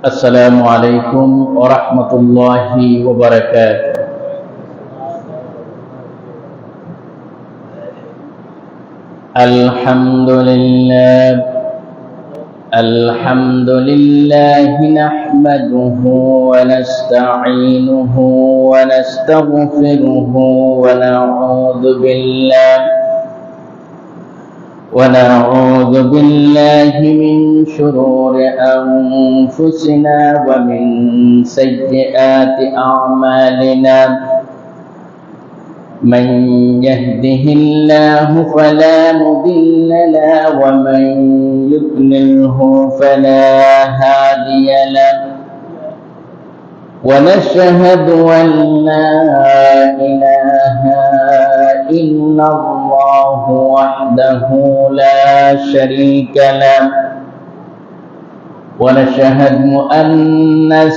السلام عليكم ورحمة الله وبركاته. الحمد لله نحمده ونستعينه ونستغفره ونعوذ بالله من شرور أنفسنا ومن سيئات أعمالنا. من يهده الله فلا مضل له ومن يضلله فلا هادي له. ونشهد أن لا إله إلا الله وحده لا شريك له. ونشهد أن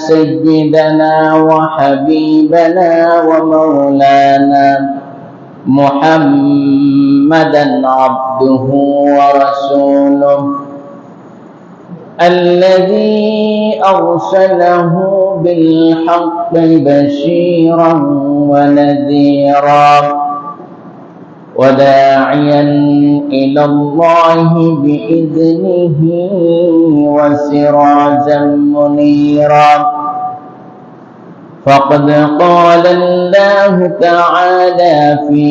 سيدنا وحبيبنا ومولانا محمدا عبده ورسوله الذي أرسله بالحق بشيرا ونذيرا وداعيا إلى الله بإذنه وسراجا منيرا. فقد قال الله تعالى في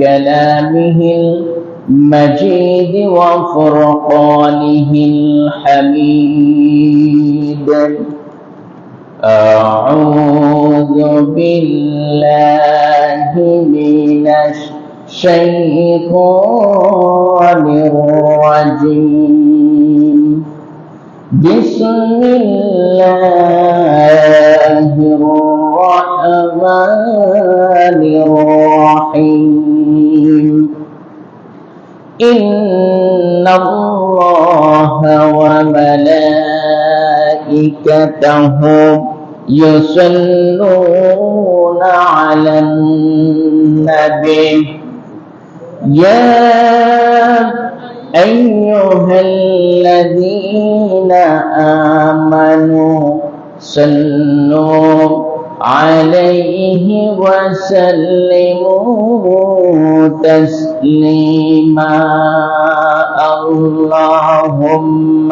كلامه المجيد وفرقانه الحميد: أعوذ بالله من الشيطان الرجيم. بسم الله الرحمن الرحيم. إن الله وملائكته يصلون على النبي يا أيها الذين آمنوا صلوا عليه وسلموا تسليما. اللهم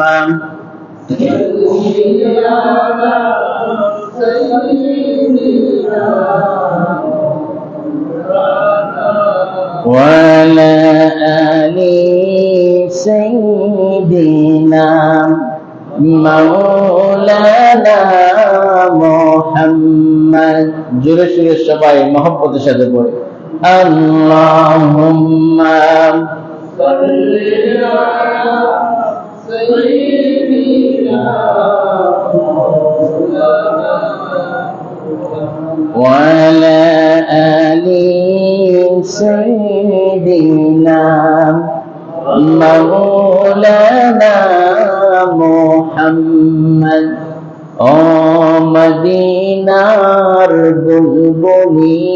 وعلى آل سيدنا مولانا محمد. জোরে জোরে সবাই মহব্বতের সাথে পড়ে আল্লাহুম্মা সাল্লি আলা সাইয়্যিদিনা ওয়া আলা আলি سيدنا مولانا محمد. ও মদিনার বুলবুলি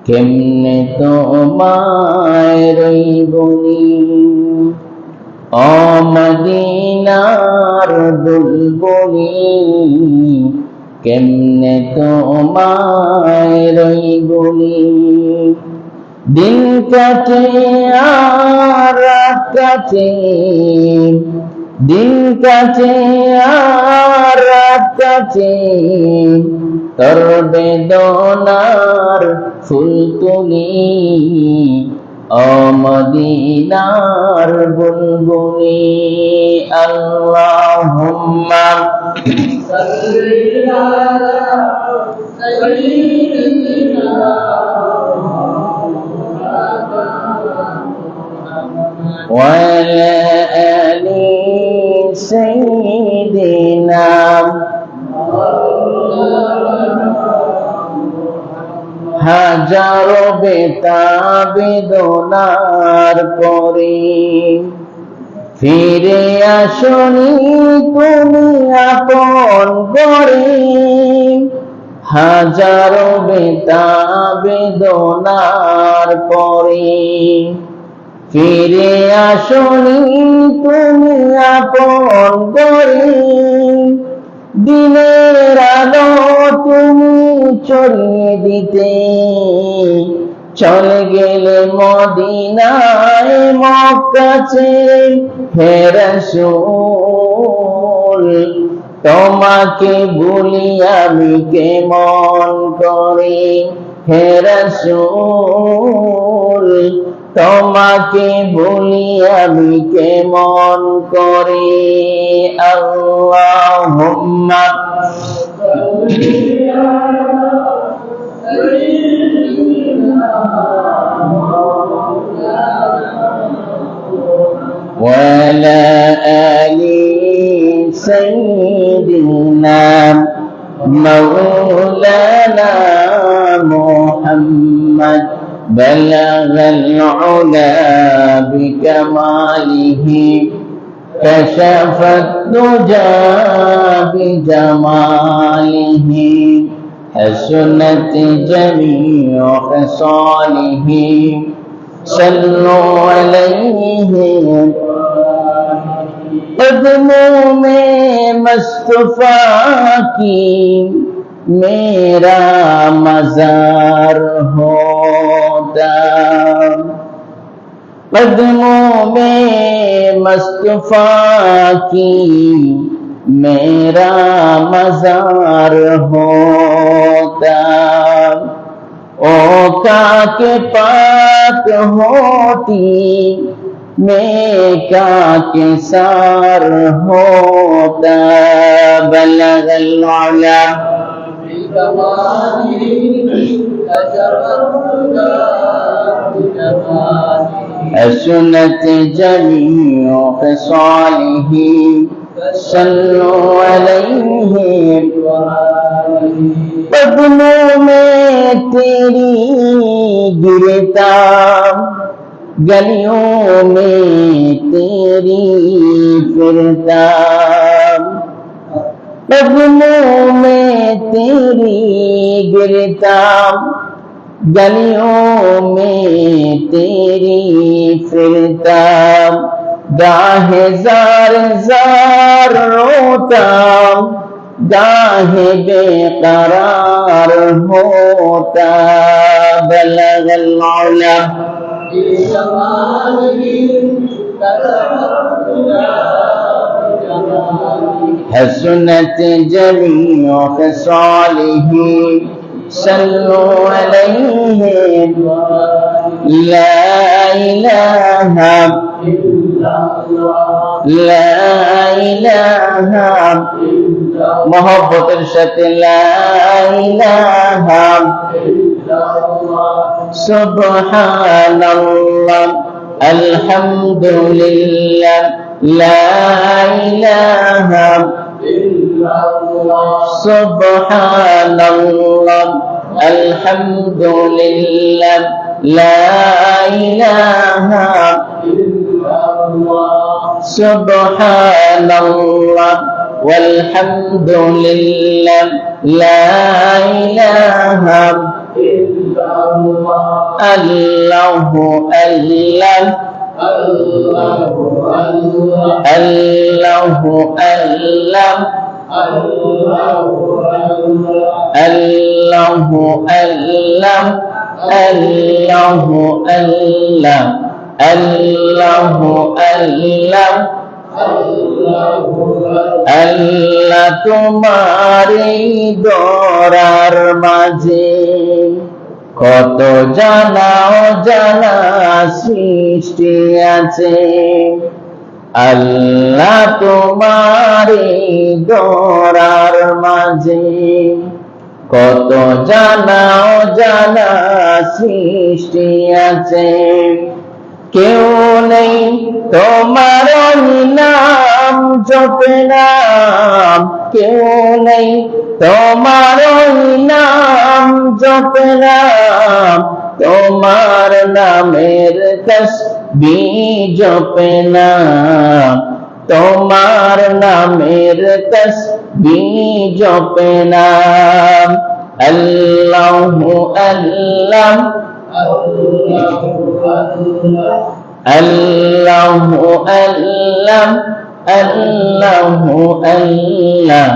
কেমনে তোমায় রইবনি। ও মদিনার বুলবুলি কেমনে তোমায় রইবনি। দিন কাটে আর রাত কাটে, দিন কাটে আর রাত কাটে, তোর বেদনার ফুল তুলি। ও মদিনার বুলবুলি আল্লাহুম্মা সাল্লি আলা সাইয়্যিদিনা ওয়া আলা আলি সাইয়্যিদিনা হাজারো বেদনার পরে ফিরে আসনি তুমি আপন করে। হাজারো বেদনার পরে ফিরে আসনি তুমি আপন করে, দিনের আলো তুমি ছড়িয়ে দিতে, চলে গেলে মদিনায় মক্কা ছেড়ে হে রাসূল, তোমাকে ভুলি আমি কেমন করে হে রাসূল, তোমাকে ভুলি আমি কেমন করে। আল্লাহুম্মা وعلى آل سيدنا مولانا محمد بلغ العلا بكماله كشف الدجى بجماله حسنت جميع خصاله صلوا عليه قدموں میں مصطفیٰ کی میرا مزار ہوتا، قدموں میں مصطفیٰ کی میرا مزار ہوتا، او کے پاک ہوتی میں کے سار ہوتا، بلغ العلا حسنت جميع خصاله صلوا علیہ قدموں میں تیری گرتا، گلیوں میں تیری پھرتا، قدموں میں تیری گرتا، گلیوں میں تیری پھرتا، گاہے زار زار روتا، گاہے بے قرار ہوتا، بلغ العلا حسنت جميع خصاله صلوا عليه لا إله لا إله محبت সাথে لا إله سبحان الله الحمد لله لا إله سبحان الله الحمد لله لا إله سبحان الله والحمد لله لا إله الله الله الله الله الله الله الله الله الله الله আল্লাহ তোমারি দরার মাঝে কত জানা অজানা সৃষ্টি আছে, আল্লাহ তোমারি দরার মাঝে কত জানা অজানা সৃষ্টি আছে, কেউ নেই তোমার নাম জপে নাম, কেউ নেই তোমার নাম জপে নাম, তোমার নামের তসবিহ জপে নাম, তোমার নামের তসবিহ জপে নাম, আল্লাহু আল্লাহ আল্লাহু আল্লাহ আল্লাহু আল্লাহ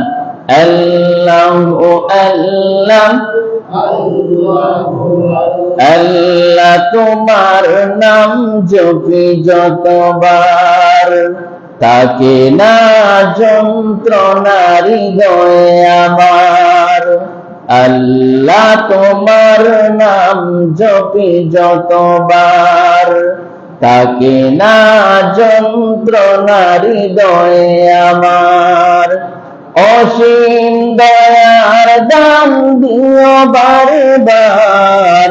আল্লাহু আল্লাহ আল্লাহ তোমার নাম জপি যতবার তাকে না যন্ত্রণার হৃদয়ে আমার। আল্লাহ তোমার নাম জপি যতবার তাকে না যন্ত্রণার হৃদয়ে আমার। অসীম দয়ার দান দিও বারে বার,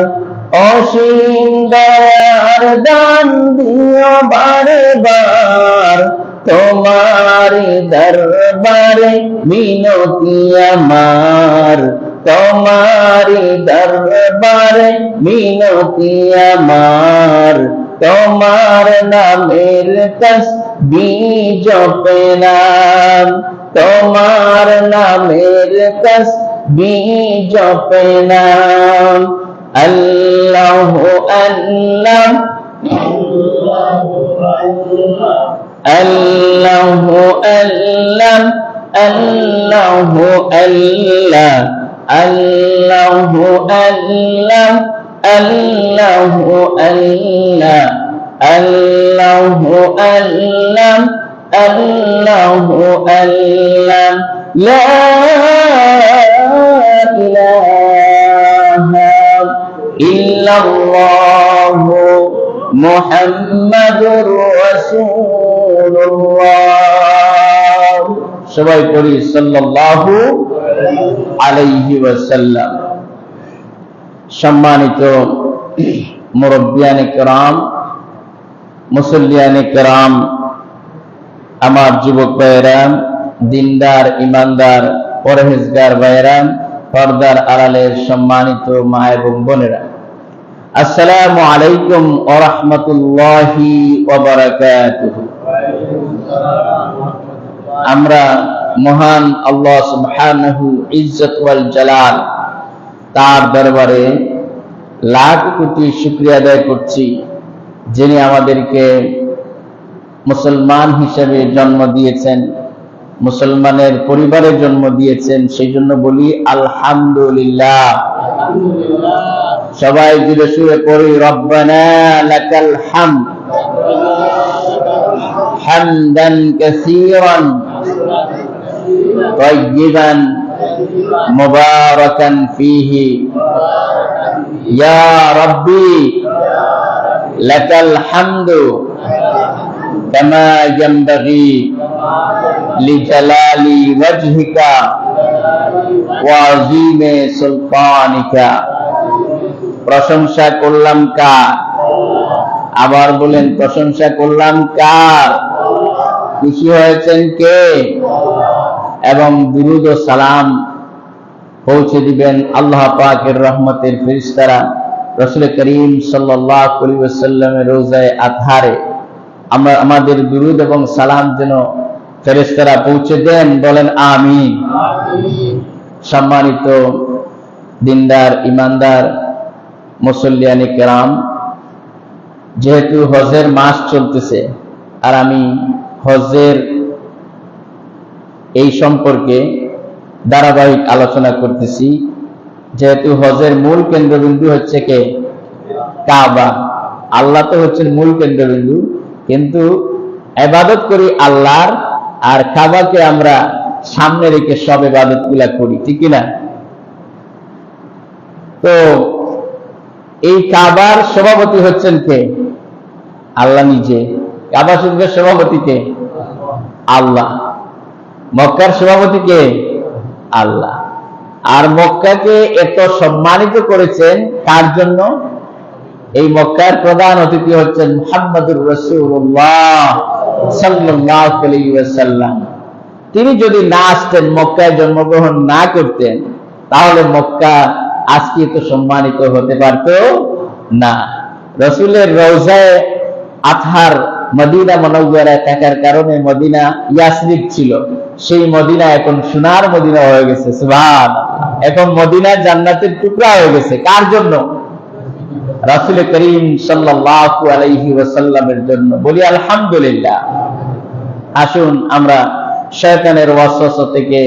অসীম দয়ার দান দিও বারে বার, তোমারি দরবারে মিনতি আমার, তোমারি দরবারে মিনতি আমার। তোমার নামের তসবিহ জপলাম, তোমার নামের তসবিহ জপলাম। আল্লাহু আল্লাহ আল্লাহু আল্লাহ আল্লাহু আল্লাহ আল্লাহু আল্লাহ আল্লাহু আল্লাহ আল্লাহু আল্লাহ আল্লাহু আল্লাহ। লা ইলাহা ইল্লাল্লাহু মুহাম্মাদুর রাসূলুল্লাহ। সবাই পড়ি সাল্লাল্লাহু আলাইহি ওয়াসাল্লাম। সম্মানিত মুরব্বিয়ানে কেরাম, মুসল্লিয়ানে কেরাম, আমার যুবক ভাইয়েরা, দিনদার ইমানদার পরহেজগার ভাইয়েরা, পর্দার আড়ালের সম্মানিত মা এবং বোনেরা, আসসালামু আলাইকুম ওয়া রাহমাতুল্লাহি ওয়া বারাকাতুহু। আমরা মহান আল্লাহ সুবহানাহু ইজ্জত ওয়াল জালাল তার দরবারে লাখ কোটি শুকরিয়া আদায় করছি, যিনি আমাদেরকে মুসলমান হিসেবে জন্ম দিয়েছেন, মুসলমানের পরিবারে জন্ম দিয়েছেন। সেই জন্য বলি আলহামদুলিল্লাহ। সবাই জুড়ে সুরে পড়ি রব্বানা লাকাল হামদ হামদান কাসীরান তাইয়িবান মুবারাকান ফীহি ইয়া রাব্বি লাকাল হামদু কামা ইয়ানবাগি লিজালালি ওয়াজহিকা ওয়া আযীমি সুলতানিকা। প্রশংসা করলাম কার? আবার বলেন, প্রশংসা করলাম কার? খুশি হয়েছেন কে? এবং দুরূদ ও সালাম পৌঁছে দিবেন আল্লাহ পাকের রহমতের ফেরেশতারা রাসূল করিম সাল্লাল্লাহু আলাইহি ওয়াসাল্লামের রওজায়ে আতহারে আমরা আমাদের দুরূদ এবং সালাম যেন ফেরেশতারা পৌঁছে দেন। বলেন আমিন। সম্মানিত দিনদার ইমানদার মুসল্লিয়ানে কেরাম, যেহেতু হজের মাস চলতেছে আর আমি হজের এই সম্পর্কে ধারাবাহিক আলোচনা করতেছি, যেহেতু হজের মূল কেন্দ্রবিন্দু হচ্ছে কে? কাবা। আল্লাহ তো হচ্ছেন মূল কেন্দ্রবিন্দু, কিন্তু ইবাদত করি আল্লাহর, আর কাবাকে আমরা সামনে রেখে সব ইবাদত গুলা করি, ঠিক কিনা? তো এই কাবার সভাপতি হচ্ছেন কে? আল্লাহ নিজে। কাবা শরীফের সভাপতি কে? আল্লাহ। মক্কার সভাপতি কে? আল্লাহ। আর মক্কাকে এত সম্মানিত করেছেন কার জন্য? এই মক্কার প্রধান অতিথি হচ্ছেন মুহাম্মদুর রাসূলুল্লাহ সাল্লাল্লাহু আলাইহি ওয়াসাল্লাম। তিনি যদি না আসতেন, মক্কায় জন্মগ্রহণ না করতেন, তাহলে মক্কা আজকে তো সম্মানিত হতে পারত না। রাসূলের রওজায়ে আতহার মদিনা মুনাওয়ারায় থাকার কারণে মদিনা ইয়াসরিব ছিল, সেই মদিনা এখন সোনার মদিনা হয়ে গেছে। সুবহানাল্লাহ। এখন মদিনা জান্নাতের টুকরা হয়ে গেছে। কার জন্য? রাসূল করিম সাল্লাল্লাহু আলাইহি ওয়াসাল্লামের জন্য। বলি আলহামদুলিল্লাহ। আসুন আমরা শয়তানের ওয়াসওয়াসা থেকে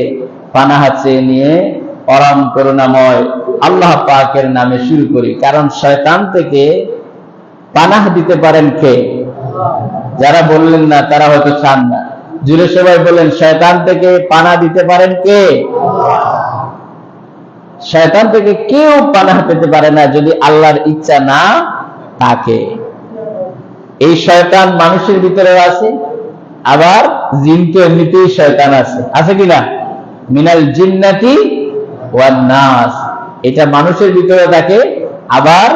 পানাহ চেয়ে নিয়ে পরম করুণাময় আল্লাহ পাকের নামে শুরু করি। কারণ শয়তান থেকে পানাহ দিতে পারেন কে? যারা বললেন না তারা হয়তো চান না। জুড়ে সবাই বলেন, শয়তান থেকে পানাহ দিতে পারেন কে? শয়তান থেকে কেউ পানাহ পেতে পারে না যদি আল্লাহর ইচ্ছা না থাকে। এই শয়তান মানুষের ভিতরে আছে, আবার জিনকে এমনিতেই শয়তান আছে, আছে কিনা? মিনাল জিন্নাতি ওয়ান নাস, এটা মানুষের ভিতরে থাকে, আবার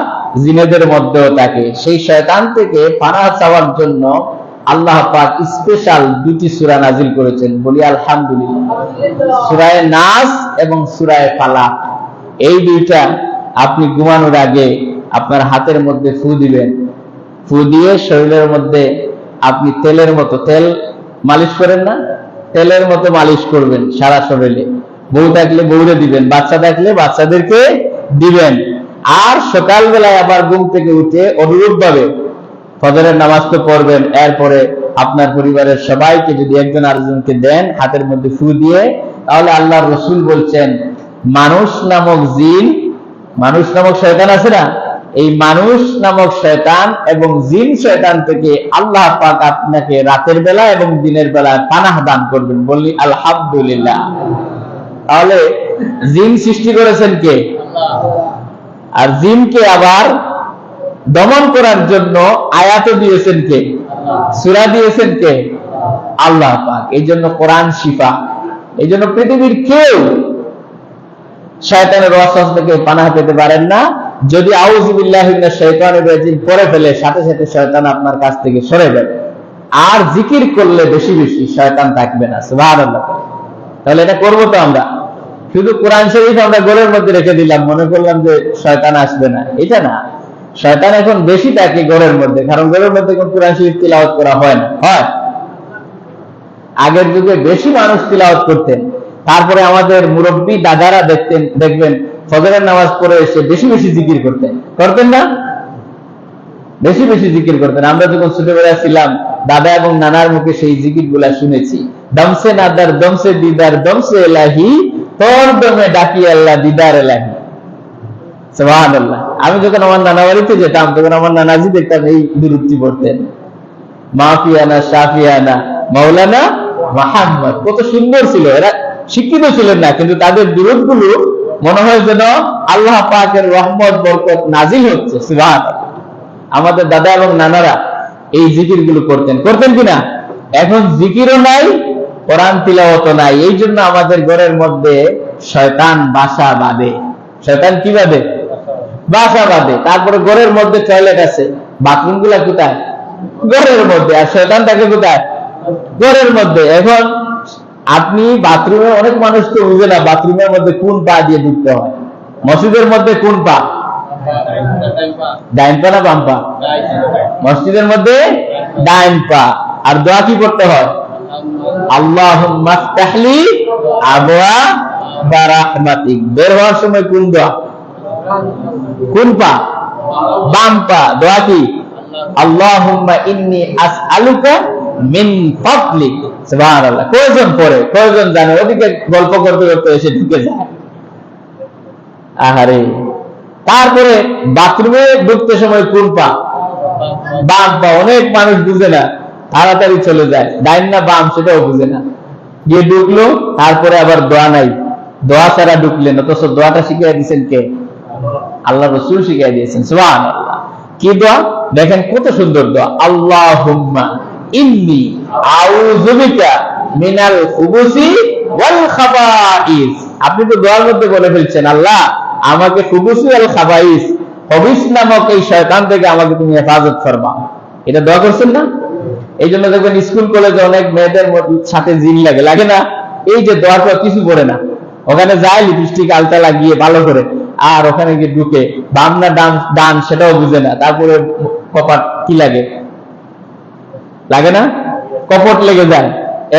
জিনেদের মধ্যেও থাকে। সেই শয়তান থেকে পানাহ চাওয়ার জন্য আল্লাহ পাক স্পেশাল দুটি সূরা নাজিল করেছেন। বলি আলহামদুলিল্লাহ। সূরা নাস এবং সূরা ফালাক, এই দুইটা আপনি ঘুমানোর আগে আপনার হাতের মধ্যে ফু দিবেন। ফু দিয়ে শরীরের মধ্যে আপনি তেলের মতো, তেল মালিশ করেন না, তেলের মতো মালিশ করবেন সারা শরীরে। বউ থাকলে বউরে দিবেন, বাচ্চা থাকলে বাচ্চাদেরকে দিবেন। আর সকালবেলায় আবার ঘুম থেকে উঠে অনুরূপ ভাবে ফজরের নামাজ তো পড়বেন, এরপরে আপনার পরিবারের সবাইকে যদি একজন আরেকজনকে দেন হাতের মধ্যে ফু দিয়ে, তাহলে আল্লাহর রাসূল বলছেন মানুষ নামক জিন, মানুষ নামক শয়তান আছে না, এই মানুষ নামক শয়তান এবং জিন শয়তান থেকে আল্লাহ পাক আপনাকে রাতের বেলা এবং দিনের বেলা পানাহ দান করবেন। বলি আলহামদুলিল্লাহ। তাহলে জিন সৃষ্টি করেছেন কে? আর জিনকে আবার দমন করার জন্য আয়াত দিয়েছেন কে? সূরা দিয়েছেন কে? আল্লাহ পাক। এই জন্য কোরআন শিফা। এই জন্য পৃথিবীর কেউ শয়তানের ওয়াসওয়াসা থেকে পানাহ পেতে পারেন না। যদি আউযু বিল্লাহি মিনাশ শাইতানির রাজিম পড়ে ফেলে, সাথে সাথে শয়তান আপনার কাছ থেকে সরে যাবে। আর জিকির করলে বেশি বেশি শয়তান থাকবে না। সুবহানাল্লাহ। তাহলে এটা করবো তো আমরা। শুধু কোরআন শরীফ আমরা ঘরের মধ্যে রেখে দিলাম, মনে করলাম যে শয়তান আসবে না, এটা না। শয়তান এখন বেশি থাকে ঘরের মধ্যে, কারণ ঘরের মধ্যে কোন কোরআন শরীফ তিলাওয়াত করা হয় না। হয় আগের যুগে বেশি মানুষ তিলাওয়াত করতেন। তারপরে আমাদের মুরব্বী দাদারা দেখবেন ফজরের নামাজ পড়ে এসে বেশি বেশি জিকির করতেন, করতেন না? বেশি বেশি জিকির করতেন। আমরা যখন ছোটবেলায় ছিলাম দাদা এবং নানার মুখে সেই জিকির গুলা শুনেছি। দমসে নাদার দমসে দিদার দমসে এলাহি, তোর দমে ডাকি আল্লাহ দিদার এলাহি। সুবহানাল্লাহ। আমি যখন আমার নানা বাড়িতে যেতাম তখন আমার নানাজি দেখতাম এই দুরূদটি পড়তেন, মাফিয়ানা শাফিয়ানা মাওলানা মুহাম্মদ। কত সুন্দর ছিল। এরা শিক্ষিত ছিলেন না, কিন্তু তাদের দুরূদ গুলো মনে হয় যেন আল্লাহ পাকের রহমত বরকত নাজিল হচ্ছে। সুবহানাল্লাহ। আমাদের দাদা এবং নানারা এই জিকির গুলো করতেন, করতেন কিনা? এখন জিকিরও নাই, কোরআন তিলাওয়াতও নাই। এই জন্য আমাদের ঘরের মধ্যে শয়তান বাসা বাঁধে। শয়তান কি বাঁধে? বাসা বাঁধে। তারপরে ঘরের মধ্যে টয়লেট আছে, বাথরুম গুলা কোথায়? ঘরের মধ্যে। আর শয়তান থাকে কোথায়? ঘরের মধ্যে। এখন আপনি বাথরুমে, অনেক মানুষ তো বুঝে না বাথরুমের মধ্যে কোন পা দিয়ে ঢুকতে হয়। মসজিদের মধ্যে কোন পা? ডাইন পা না বাম পা? মসজিদের মধ্যে ডাইন পা। আর দোয়া কি করতে হয়? আল্লাহুম্মা ফতাহলি আবওয়াবা রাহমাতিক। বের হওয়ার সময় কোন দোয়া? কোন পা? বাম পা। দোয়া কি? আল্লাহুম্মা ইন্নী আসআলুকা মিন ফাদলিক। সুবহানাল্লাহ। কয়জন পড়ে, কয়জন জানে? ওদিকে গল্প করতে করতে এসে ঢুকে যায়। আহারে। তারপরে বাথরুমে ঢুকতে সময় কোন পা? বাম পা। অনেক মানুষ বুঝে না, তাড়াতাড়ি চলে যায়, ডাইন না বাম সেটাও বুঝে না, গিয়ে ঢুকলো। তারপরে আবার দোয়া নাই, দোয়া ছাড়া ঢুকলেন। অথচ দোয়াটা শিখিয়ে দিয়েছেন কে? আল্লাহ রাসূল শিখিয়ে দিয়েছেন। সুবহানাল্লাহ। কি দোয়া দেখেন, কত সুন্দর দোয়া। আল্লাহুম্মা ইন্নী আউযু বিকা মিনাল খুবুসি ওয়াল খাবাইস। আপনি তো দোয়ার মধ্যে বলে ফেলছেন, আল্লাহ আমাকে খুবুসি ওয়াল খাবাইস, খবিস নামক এই শয়তান থেকে আমাকে তুমি হেফাজত করবা। এটা দোয়া করছেন না? এই জন্য দেখবেন স্কুল কলেজে অনেক মেয়েদের সাথে জিন লাগে, লাগে না? এই যে দোয়াটা কিছু পড়ে না, ওখানে যায় লিপস্টিক আলতা লাগিয়ে ভালো করে, আর ওখানে গিয়ে ঢুকে বাম না ডান সেটাও বুঝে না। তারপরে কপাট কি লাগে, লাগে না? কপট লেগে যায়।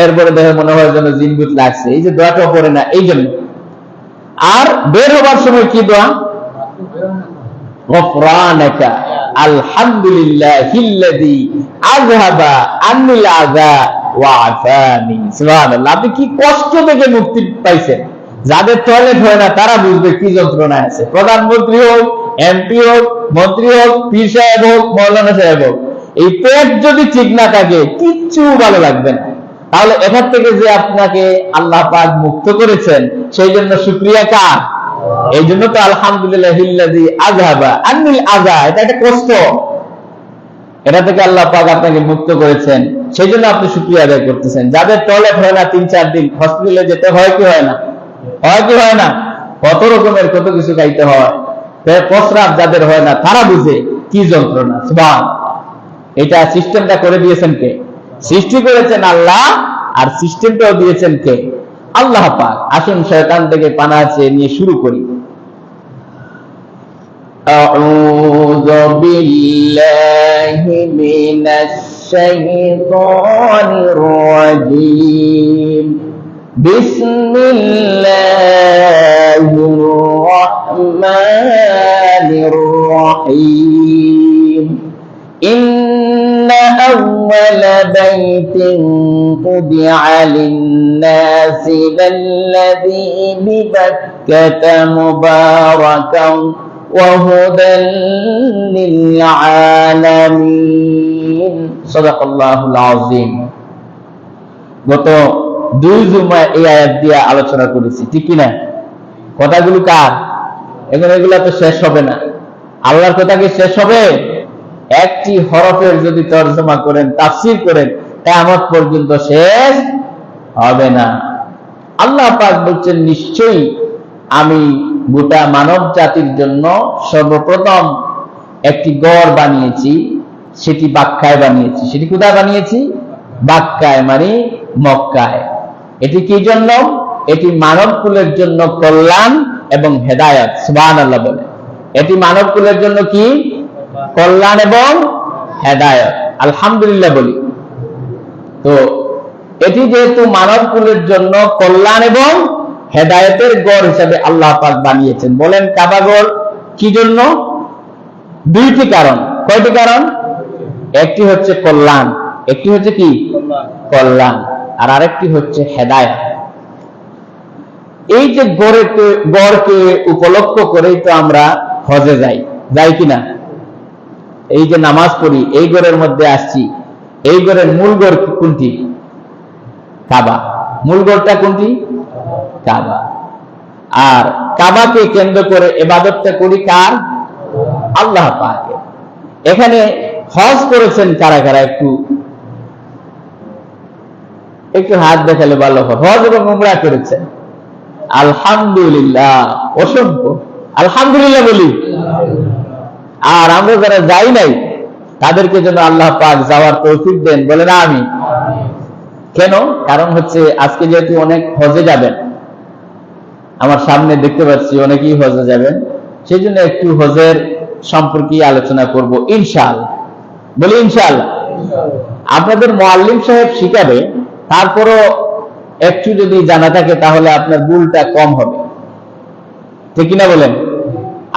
এরপরে দেখে মনে হয় যেন জিনভূত লাগছে। এই যে দোয়াটা পড়ে না, এই জন্য। আর বের হবার সময় কি দোয়া? গফরানাকা আলহামদুলিল্লাহিল্লাযী আযহাবা আন্নিল আযা ওয়া আফানি। সুবহানাল্লাহ। আপনি কি কষ্ট থেকে মুক্তি পাইছেন। যাদের টয়লেট হয় না তারা বুঝবে কি যন্ত্রণায় আছে। প্রধানমন্ত্রী হোক, এমপি হোক, মন্ত্রী হোক, পীর সাহেব হোক, মাওলানা সাহেব হোক, এই পেট যদি ঠিক না থাকে কিচ্ছু ভালো লাগবে না। তাহলে এখান থেকে যে আপনাকে আল্লাহ পাক মুক্ত করেছেন সেই জন্য শুকরিয়া কার? এই জন্য তো আলহামদুলিল্লাহিল্লাযী আযহাবা আন্নিল আযা, এটা একটা কষ্ট, এটা থেকে আল্লাহ পাক আপনাকে মুক্ত করেছেন, সেই জন্য আপনি শুকরিয়া আদায় করতেছেন। যাদের টয়লেট হয় না 3-4 দিন হসপিটালে যেতে হয় কি হয় না? হয় কি হয় না? কত রকমের কত কিছু খাইতে হয়। প্রস্রাব যাদের হয় না তারা বুঝে কি যন্ত্রণা। সুবহানাল্লাহ। এটা সিস্টেমটা করে দিয়েছেন কে? সৃষ্টি করেছেন আল্লাহ, আর সিস্টেমটাও দিয়েছেন কে? আল্লাহ পাক। আসুন শয়তান থেকে পানাহ চেয়ে নিয়ে শুরু করি। আউযু বিল্লাহি মিনাশ শাইতানির রাজীম। বিসমিল্লাহির রাহমানির রাহিম। ইন্না আউওয়ালা বাইতিন উদিআ লিন-নাসি লাল্লাযী বিবাক্কাতা মুবারাকান ওয়া হুদাল লিল-আলামিন। সাদাকাল্লাহুল আযীম। গত 2 জুমায় এই আয়াত দিয়ে আলোচনা করেছি, ঠিক কি না? কথাগুলো কার? এখন এগুলো তো শেষ হবে না। আল্লাহর কথা কি শেষ হবে? একটি হরফের যদি তরজমা করেন, তাফসীর করেন, কিয়ামত পর্যন্ত শেষ হবে না। আল্লাহ পাক বলছেন, নিশ্চয়ই আমি গোটা মানব জাতির জন্য সর্বপ্রথম একটি গড় বানিয়েছি, সেটি বাক্কায় বানিয়েছি। সেটি কোথায় বানিয়েছি? বাক্কায়, মানে মক্কায়। এটি কি জন্য? এটি মানব কুলের জন্য কল্যাণ এবং হেদায়েত। সুবহানাল্লাহ বলে। এটি মানব কুলের জন্য কি? কল্যাণ এবং হেদায়েত। আলহামদুলিল্লাহ বলি। তো এটি যেহেতু মানব কুলের জন্য কল্যাণ এবং হেদায়েতের গড় হিসাবে আল্লাহ পাক বানিয়েছেন। বলেন কাবা গড় কি জন্য? 2টি কারণ। কয়টি কারণ? একটি হচ্ছে কল্যাণ, একটি হচ্ছে কি? কল্যাণ। আর আরেকটি হচ্ছে হেদায়েত। এই যে গড়কে উপলক্ষ করেই তো আমরা হজে যাই, যাই কিনা? এই যে নামাজ পড়ি, এই গড়ের মধ্যে আসছি। এই গড়ের মূল গড় কোনটি? কাবা। মূল গড়টা কোনটি? কাবা। আর কাবাকে কেন্দ্র করে ইবাদতটা করি কার? আল্লাহ পাকের। এখানে হজ করেছেন কারা কারা? একটু হাত দেখালে ভালো হয়। হজ এবং উমরা করেছেন। আলহামদুলিল্লাহ, অসংখ্য আলহামদুলিল্লাহ বলি। আর আমরা যারা যাই নাই তাদেরকে যেন আল্লাহ পাক যাওয়ার তৌফিক দেন, বলেন আমিন। কেন? কারণ হচ্ছে আজকে যেহেতু অনেক হজে যাবেন, আমার সামনে দেখতে পাচ্ছি অনেকেই হজে যাবেন, সেই জন্য একটু হজের সম্পর্কে আলোচনা করব ইনশাআল্লাহ। বলি ইনশাআল্লাহ। আপনাদের মুআল্লিম সাহেব শিখাবে, তারপরও একটু যদি জানা থাকে তাহলে আপনার ভুলটা কম হবে, ঠিক কিনা বলেন?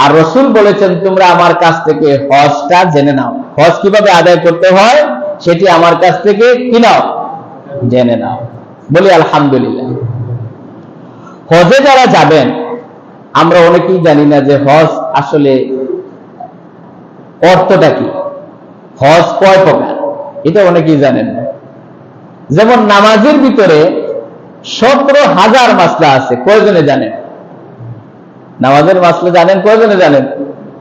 আর রাসূল বলেছেন, তোমরা আমার কাছ থেকে হজটা জেনে নাও। হজ কিভাবে আদায় করতে হয় সেটি আমার কাছ থেকে কি নাও? জেনে নাও। বলি আলহামদুলিল্লাহ। হজে যারা যাবেন, আমরা অনেকেই জানি না যে হজ আসলে অর্থটা কি, হজ কয় প্রকার, এটা অনেকেই জানেন না। যেমন নামাজের ভিতরে 17,000 মাসলা আছে। কয়জনে জানেন? নামাজের মাসলা জানেন? কয়জনে জানেন?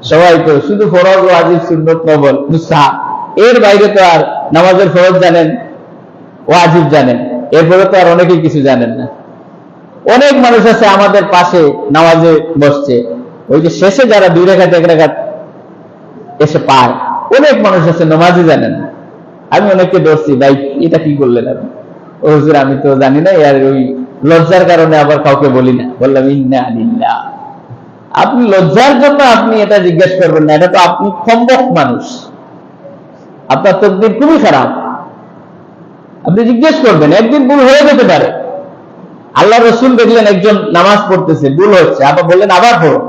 সবাই তো। শুধু ফরজ, ওয়াজিব, সুন্নত, নফল, মুস্তাহাব, এর বাইরে তো আর নামাজের ফরজ জানেন, ওয়াজিব জানেন, এরপরে তো আর অনেকেই কিছু জানেন না। অনেক মানুষ আছে আমাদের পাশে নামাজে বসছে, ওই যে শেষে যারা 2 রাকাত 1 রাকাত এসে পায়, অনেক মানুষ আছে নামাজই জানেন না। আমি অনেককে ধরছি, ভাই এটা কি করলেন আপনি? ও হুজুর আমি তো জানি না, আর ওই লজ্জার কারণে আবার কাউকে বলি না। বললাম ইন্না লিল্লাহ। আপনি লজ্জার জন্য আপনি এটা জিজ্ঞেস করবেন না, এটা তো আপনি কমবক মানুষ, আপনার তকদির খুবই খারাপ। আপনি জিজ্ঞেস করবেন, একদিন ভুল হয়ে যেতে পারে। আল্লাহ রাসূল দেখলেন একজন নামাজ পড়তেছে, ভুল হচ্ছে, আবার বললেন আবার পড়ো।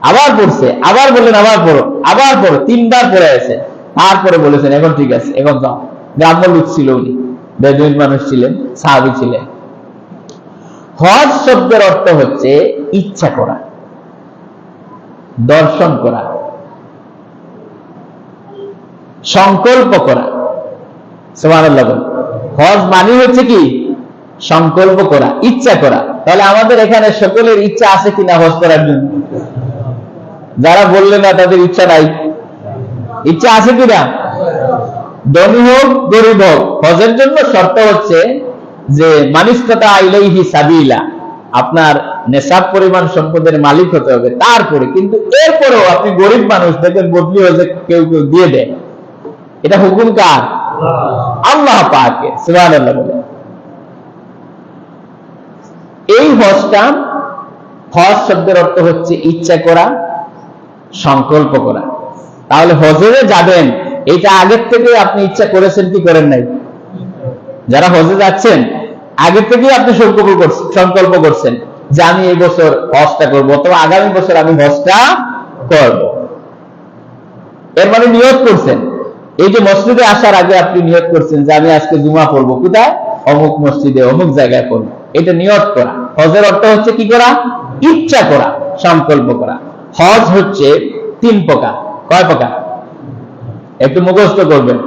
আবার পড়ছে, আবার বললেন আবার পড়ো, আবার পড়ো, 3বার পড়ে আছে। তারপরে বলেছেন এখন ঠিক আছে, এখন যাও। গ্রাম্য লোক ছিল উনি, বেদুইন মানুষ ছিলেন, সাহাবী ছিলেন। হজ শব্দের অর্থ হচ্ছে ইচ্ছা করা, দর্শন করা, সংকল্প করা। সুবহানাল্লাহ বলেন। হজ মানে হচ্ছে কি? সংকল্প করা, ইচ্ছা করা। তাহলে আমাদের এখানে সকলের ইচ্ছা আছে কিনা হজ করার জন্য? যারা বললেন না তাদের ইচ্ছা নাই, ইচ্ছা আছে কিনা? ধনী হোক গরিব হোক, হজের জন্য শর্ত হচ্ছে যে মানিস্তাতা ইলাইহি সাবিলা, আপনার নেশাব পরিমাণ সম্পদের মালিক হতে হবে। তারপরে কিন্তু এরপরেও আপনি গরিব মানুষ, দেখেন বদলি হয়ে কেউ কেউ দিয়ে দেয়, এটা হুকুম কার? আল্লাহ পাকের। সুবহানাল্লাহ বলে। এই হজটা, হজ শব্দের অর্থ হচ্ছে ইচ্ছা করা, সংকল্প করা। তাহলে হজে যাবেন, এটা আগের থেকে আপনি ইচ্ছা করেছেন কি করেন নাই? যারা হজে যাচ্ছেন আগের থেকেই আপনি সংকল্প করছেন যে আমি এই বছর হজটা করবো, অথবা আগামী বছর আমি হজটা করব। এর মানে নিয়ত করছেন। এই যে মসজিদে আসার আগে আপনি নিয়ত করছেন যে আমি আজকে জুমা পড়বো, কোথায়? অমুক মসজিদে, অমুক জায়গায় পড়বো। এটা নিয়ত করা। হজের অর্থ হচ্ছে কি করা? ইচ্ছা করা, সংকল্প করা। হজ হচ্ছে 3 প্রকার। কয় প্রকার? একটু মুখস্থ করবেন,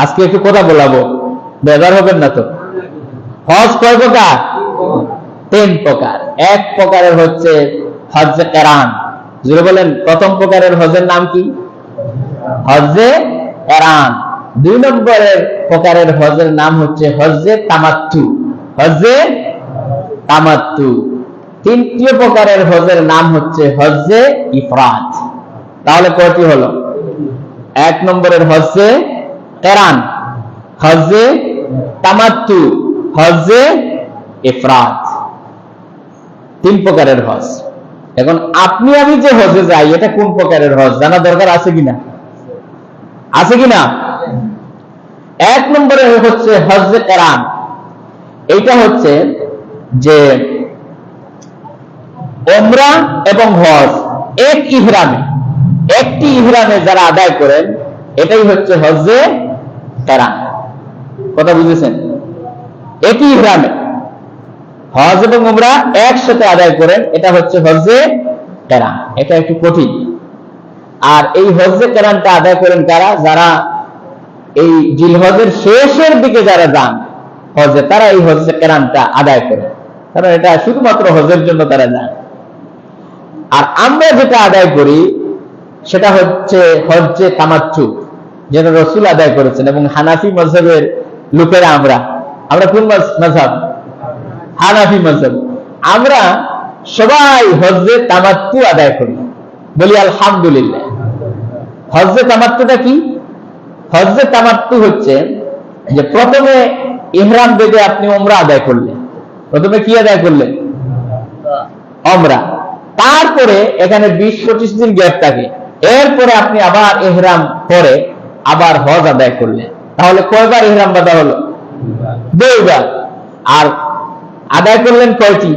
আজকে একটু কথা বলাবো, বেজার হবেন না তো। হজ কয় প্রকার? 3 প্রকার। এক প্রকারের হচ্ছে হজ্জে কেরান। জুড়ে বলেন, প্রথম প্রকারের হজের নাম কি? হজ্জে কেরান। 2 নম্বরের প্রকারের হজের নাম হচ্ছে হজ্জে তামাত্তু। হজ্জে তামাত্তু। 3য় প্রকারের হজের নাম হচ্ছে হজ্জে ইফরাদ। তাহলে কয়টি হলো? 1 নম্বরের হজ্জে কেরান, হজ্জে তামাত্তু, হজ্জে ইফরাদ। 3 প্রকারের হজ। এখন আপনি আমি যে হজে যাই, এটা কোন প্রকারের হজ জানা দরকার আছে কিনা? আছে কিনা? 1 নম্বরে হচ্ছে হজ্জে কেরান। এইটা হচ্ছে যে উমরা এবং হজ এক ইহরামে, একটি ইহরামে যারা আদায় করেন, এটাই হচ্ছে হজ্জে কেরান। কথা বুঝেছেন? একই ইহরামে হজ এবং উমরা একসাথে আদায় করেন, এটা হচ্ছে হজ্জে কেরান। এটা একটু কঠিন। আর এই হজ্জে কেরানটা আদায় করেন কারা? যারা এই জিলহজের শেষের দিকে যারা যান হজে, তারা এই হজ্জে কেরানটা আদায় করেন, কারণ এটা শুধুমাত্র হজের জন্য তারা যান। আর আমরা যেটা আদায় করি সেটা হচ্ছে হজ্জে তামাত্তু, যেটা রাসূল আদায় করেছেন। এবং হানাফি মাযহাবের লোকেরা, আমরা কোন মাযহাব? হানাফি মাযহাব। আমরা সবাই হজ্জে তামাত্তু আদায় করি, বলি আলহামদুলিল্লাহ। হজ্জে তামাত্তুটা কি? হজ্জে তামাত্তু হচ্ছে যে প্রথমে ইহরাম বেঁধে আপনি উমরা আদায় করলেন। প্রথমে কি আদায় করলেন? উমরা। তারপরে এখানে 20-25 দিন গ্যাপ থাকে, এরপরে আপনি আবার ইহরাম পরে আবার হজ আদায় করলেন। তাহলে কয়বার ইহরাম বাঁধা হলো? 2 বার। আর আদায় করলেন কয়টি?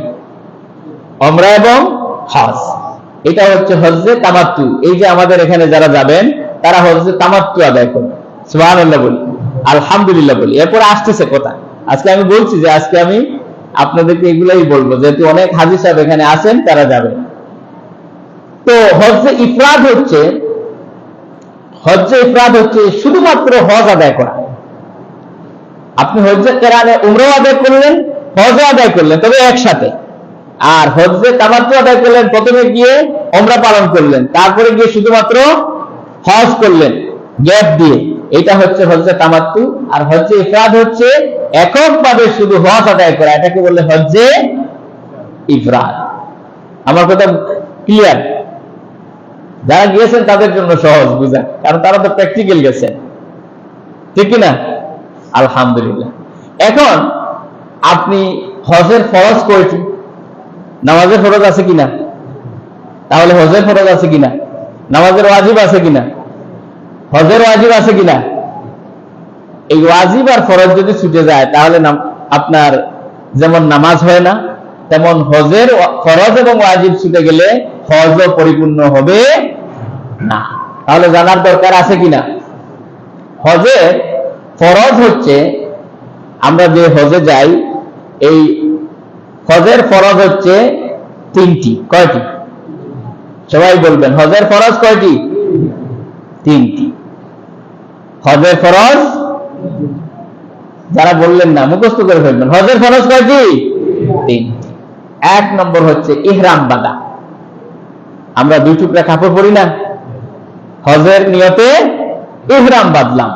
উমরা এবং হজ। এটা হচ্ছে হজ্জে তামাত্তু। এই যে আমাদের এখানে যারা যাবেন তারা হজ্জে তামাত্তু আদায় করবেন। সুবহানাল্লাহ বলি, আলহামদুলিল্লাহ বলি। এরপর আসতেছে কথা। আজকে আমি বলছি যে আজকে আমি আপনাদেরকে এগুলাই বলবো, যেহেতু অনেক হাজী সাহেব এখানে আছেন, তারা যাবেন। তো হজ্জে ইফরাদ হচ্ছে শুধুমাত্র হজ আদায় করা। আপনি হজ্জে কেরানে উমরা আদায় করলেন, হজ আদায় করলেন, তবে একসাথে। আর হজ্জে তামাত্তু আদায় করলেন, প্রথমে গিয়ে উমরা পালন করলেন, তারপরে গিয়ে শুধুমাত্র হজ করলেন গ্যাপ দিয়ে। এটা হচ্ছে হজ্জে তামাত্তু। আর হজ্জে ইফরাদ হচ্ছে এককভাবে শুধু হজ আদায় করা, এটাকে বলে হজ্জে ইফরাদ। আমার কথা ক্লিয়ার? যারা গিয়েছেন তাদের জন্য সহজ বুঝা, কারণ তারা তো প্র্যাকটিক্যাল গেছেন, ঠিক কিনা? আলহামদুলিল্লাহ। এখন আপনি হজের ফরজ কয়টি? নামাজের ফরজ আছে কিনা? তাহলে হজের ফরজ আছে কিনা? নামাজের ওয়াজিব আছে কিনা? হজের ওয়াজিব আছে কিনা? এই ওয়াজিব আর ফরজ যদি ছুটে যায়, তাহলে আপনার যেমন নামাজ হয় না, তেমন হজের ফরজ এবং ওয়াজিব ছুটে গেলে হজও পরিপূর্ণ হবে না। তাহলে জানার দরকার আছে কিনা? হজের ফরজ হচ্ছে, আমরা যে হজে যাই, এই হজের ফরজ হচ্ছে 3টি। কয়টি? সবাই বলবেন, হজের ফরজ কয়টি? 3টি। হজের ফরজ, যারা বললেন না মুখস্থ করে ফেলবেন, হজের ফরজ কয়টি? 3টি। 1 নম্বর হচ্ছে ইহরাম বাঁধা। আমরা 2 টুকরা কাপড় পরি না, হজের নিয়তে ইহরাম বাঁধলাম,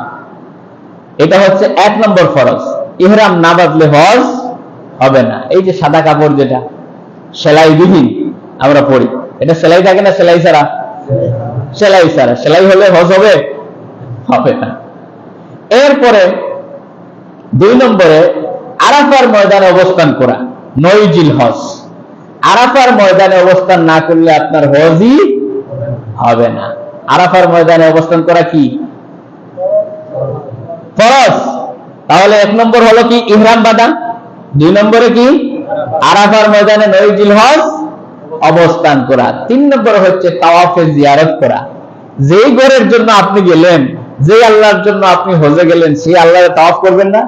এটা হচ্ছে 1 নম্বর ফরজ। ইহরাম না বাঁধলে হজ হবে না। এই যে সাদা কাপড় যেটা সেলাই বিহীন আমরা পরি, এটা সেলাই থাকে না সেলাই ছাড়া? সেলাই ছাড়া। সেলাই হলে হজ হবে? হবে না। এরপরে 2 নম্বরে আরাফার ময়দানে অবস্থান করা, 9 জিলহজ। আরাফার ময়দানে অবস্থান না করলে আপনার হজই হবে না। আরাফার ময়দানে অবস্থান করা কি? ফরজ। তাহলে 1 নম্বর হলো কি? ইহরাম বাঁধা। 2 নম্বরে কি? আরাফার ময়দানে 9 জিলহজ অবস্থান করা। 3 নম্বরে হচ্ছে তাওয়াফে জিয়ারত করা। যেই ঘরের জন্য আপনি গেলেন, যে আল্লাহর জন্য আপনি হজে গেলেন, সেই আল্লাহর তাওয়াফ করবেন না?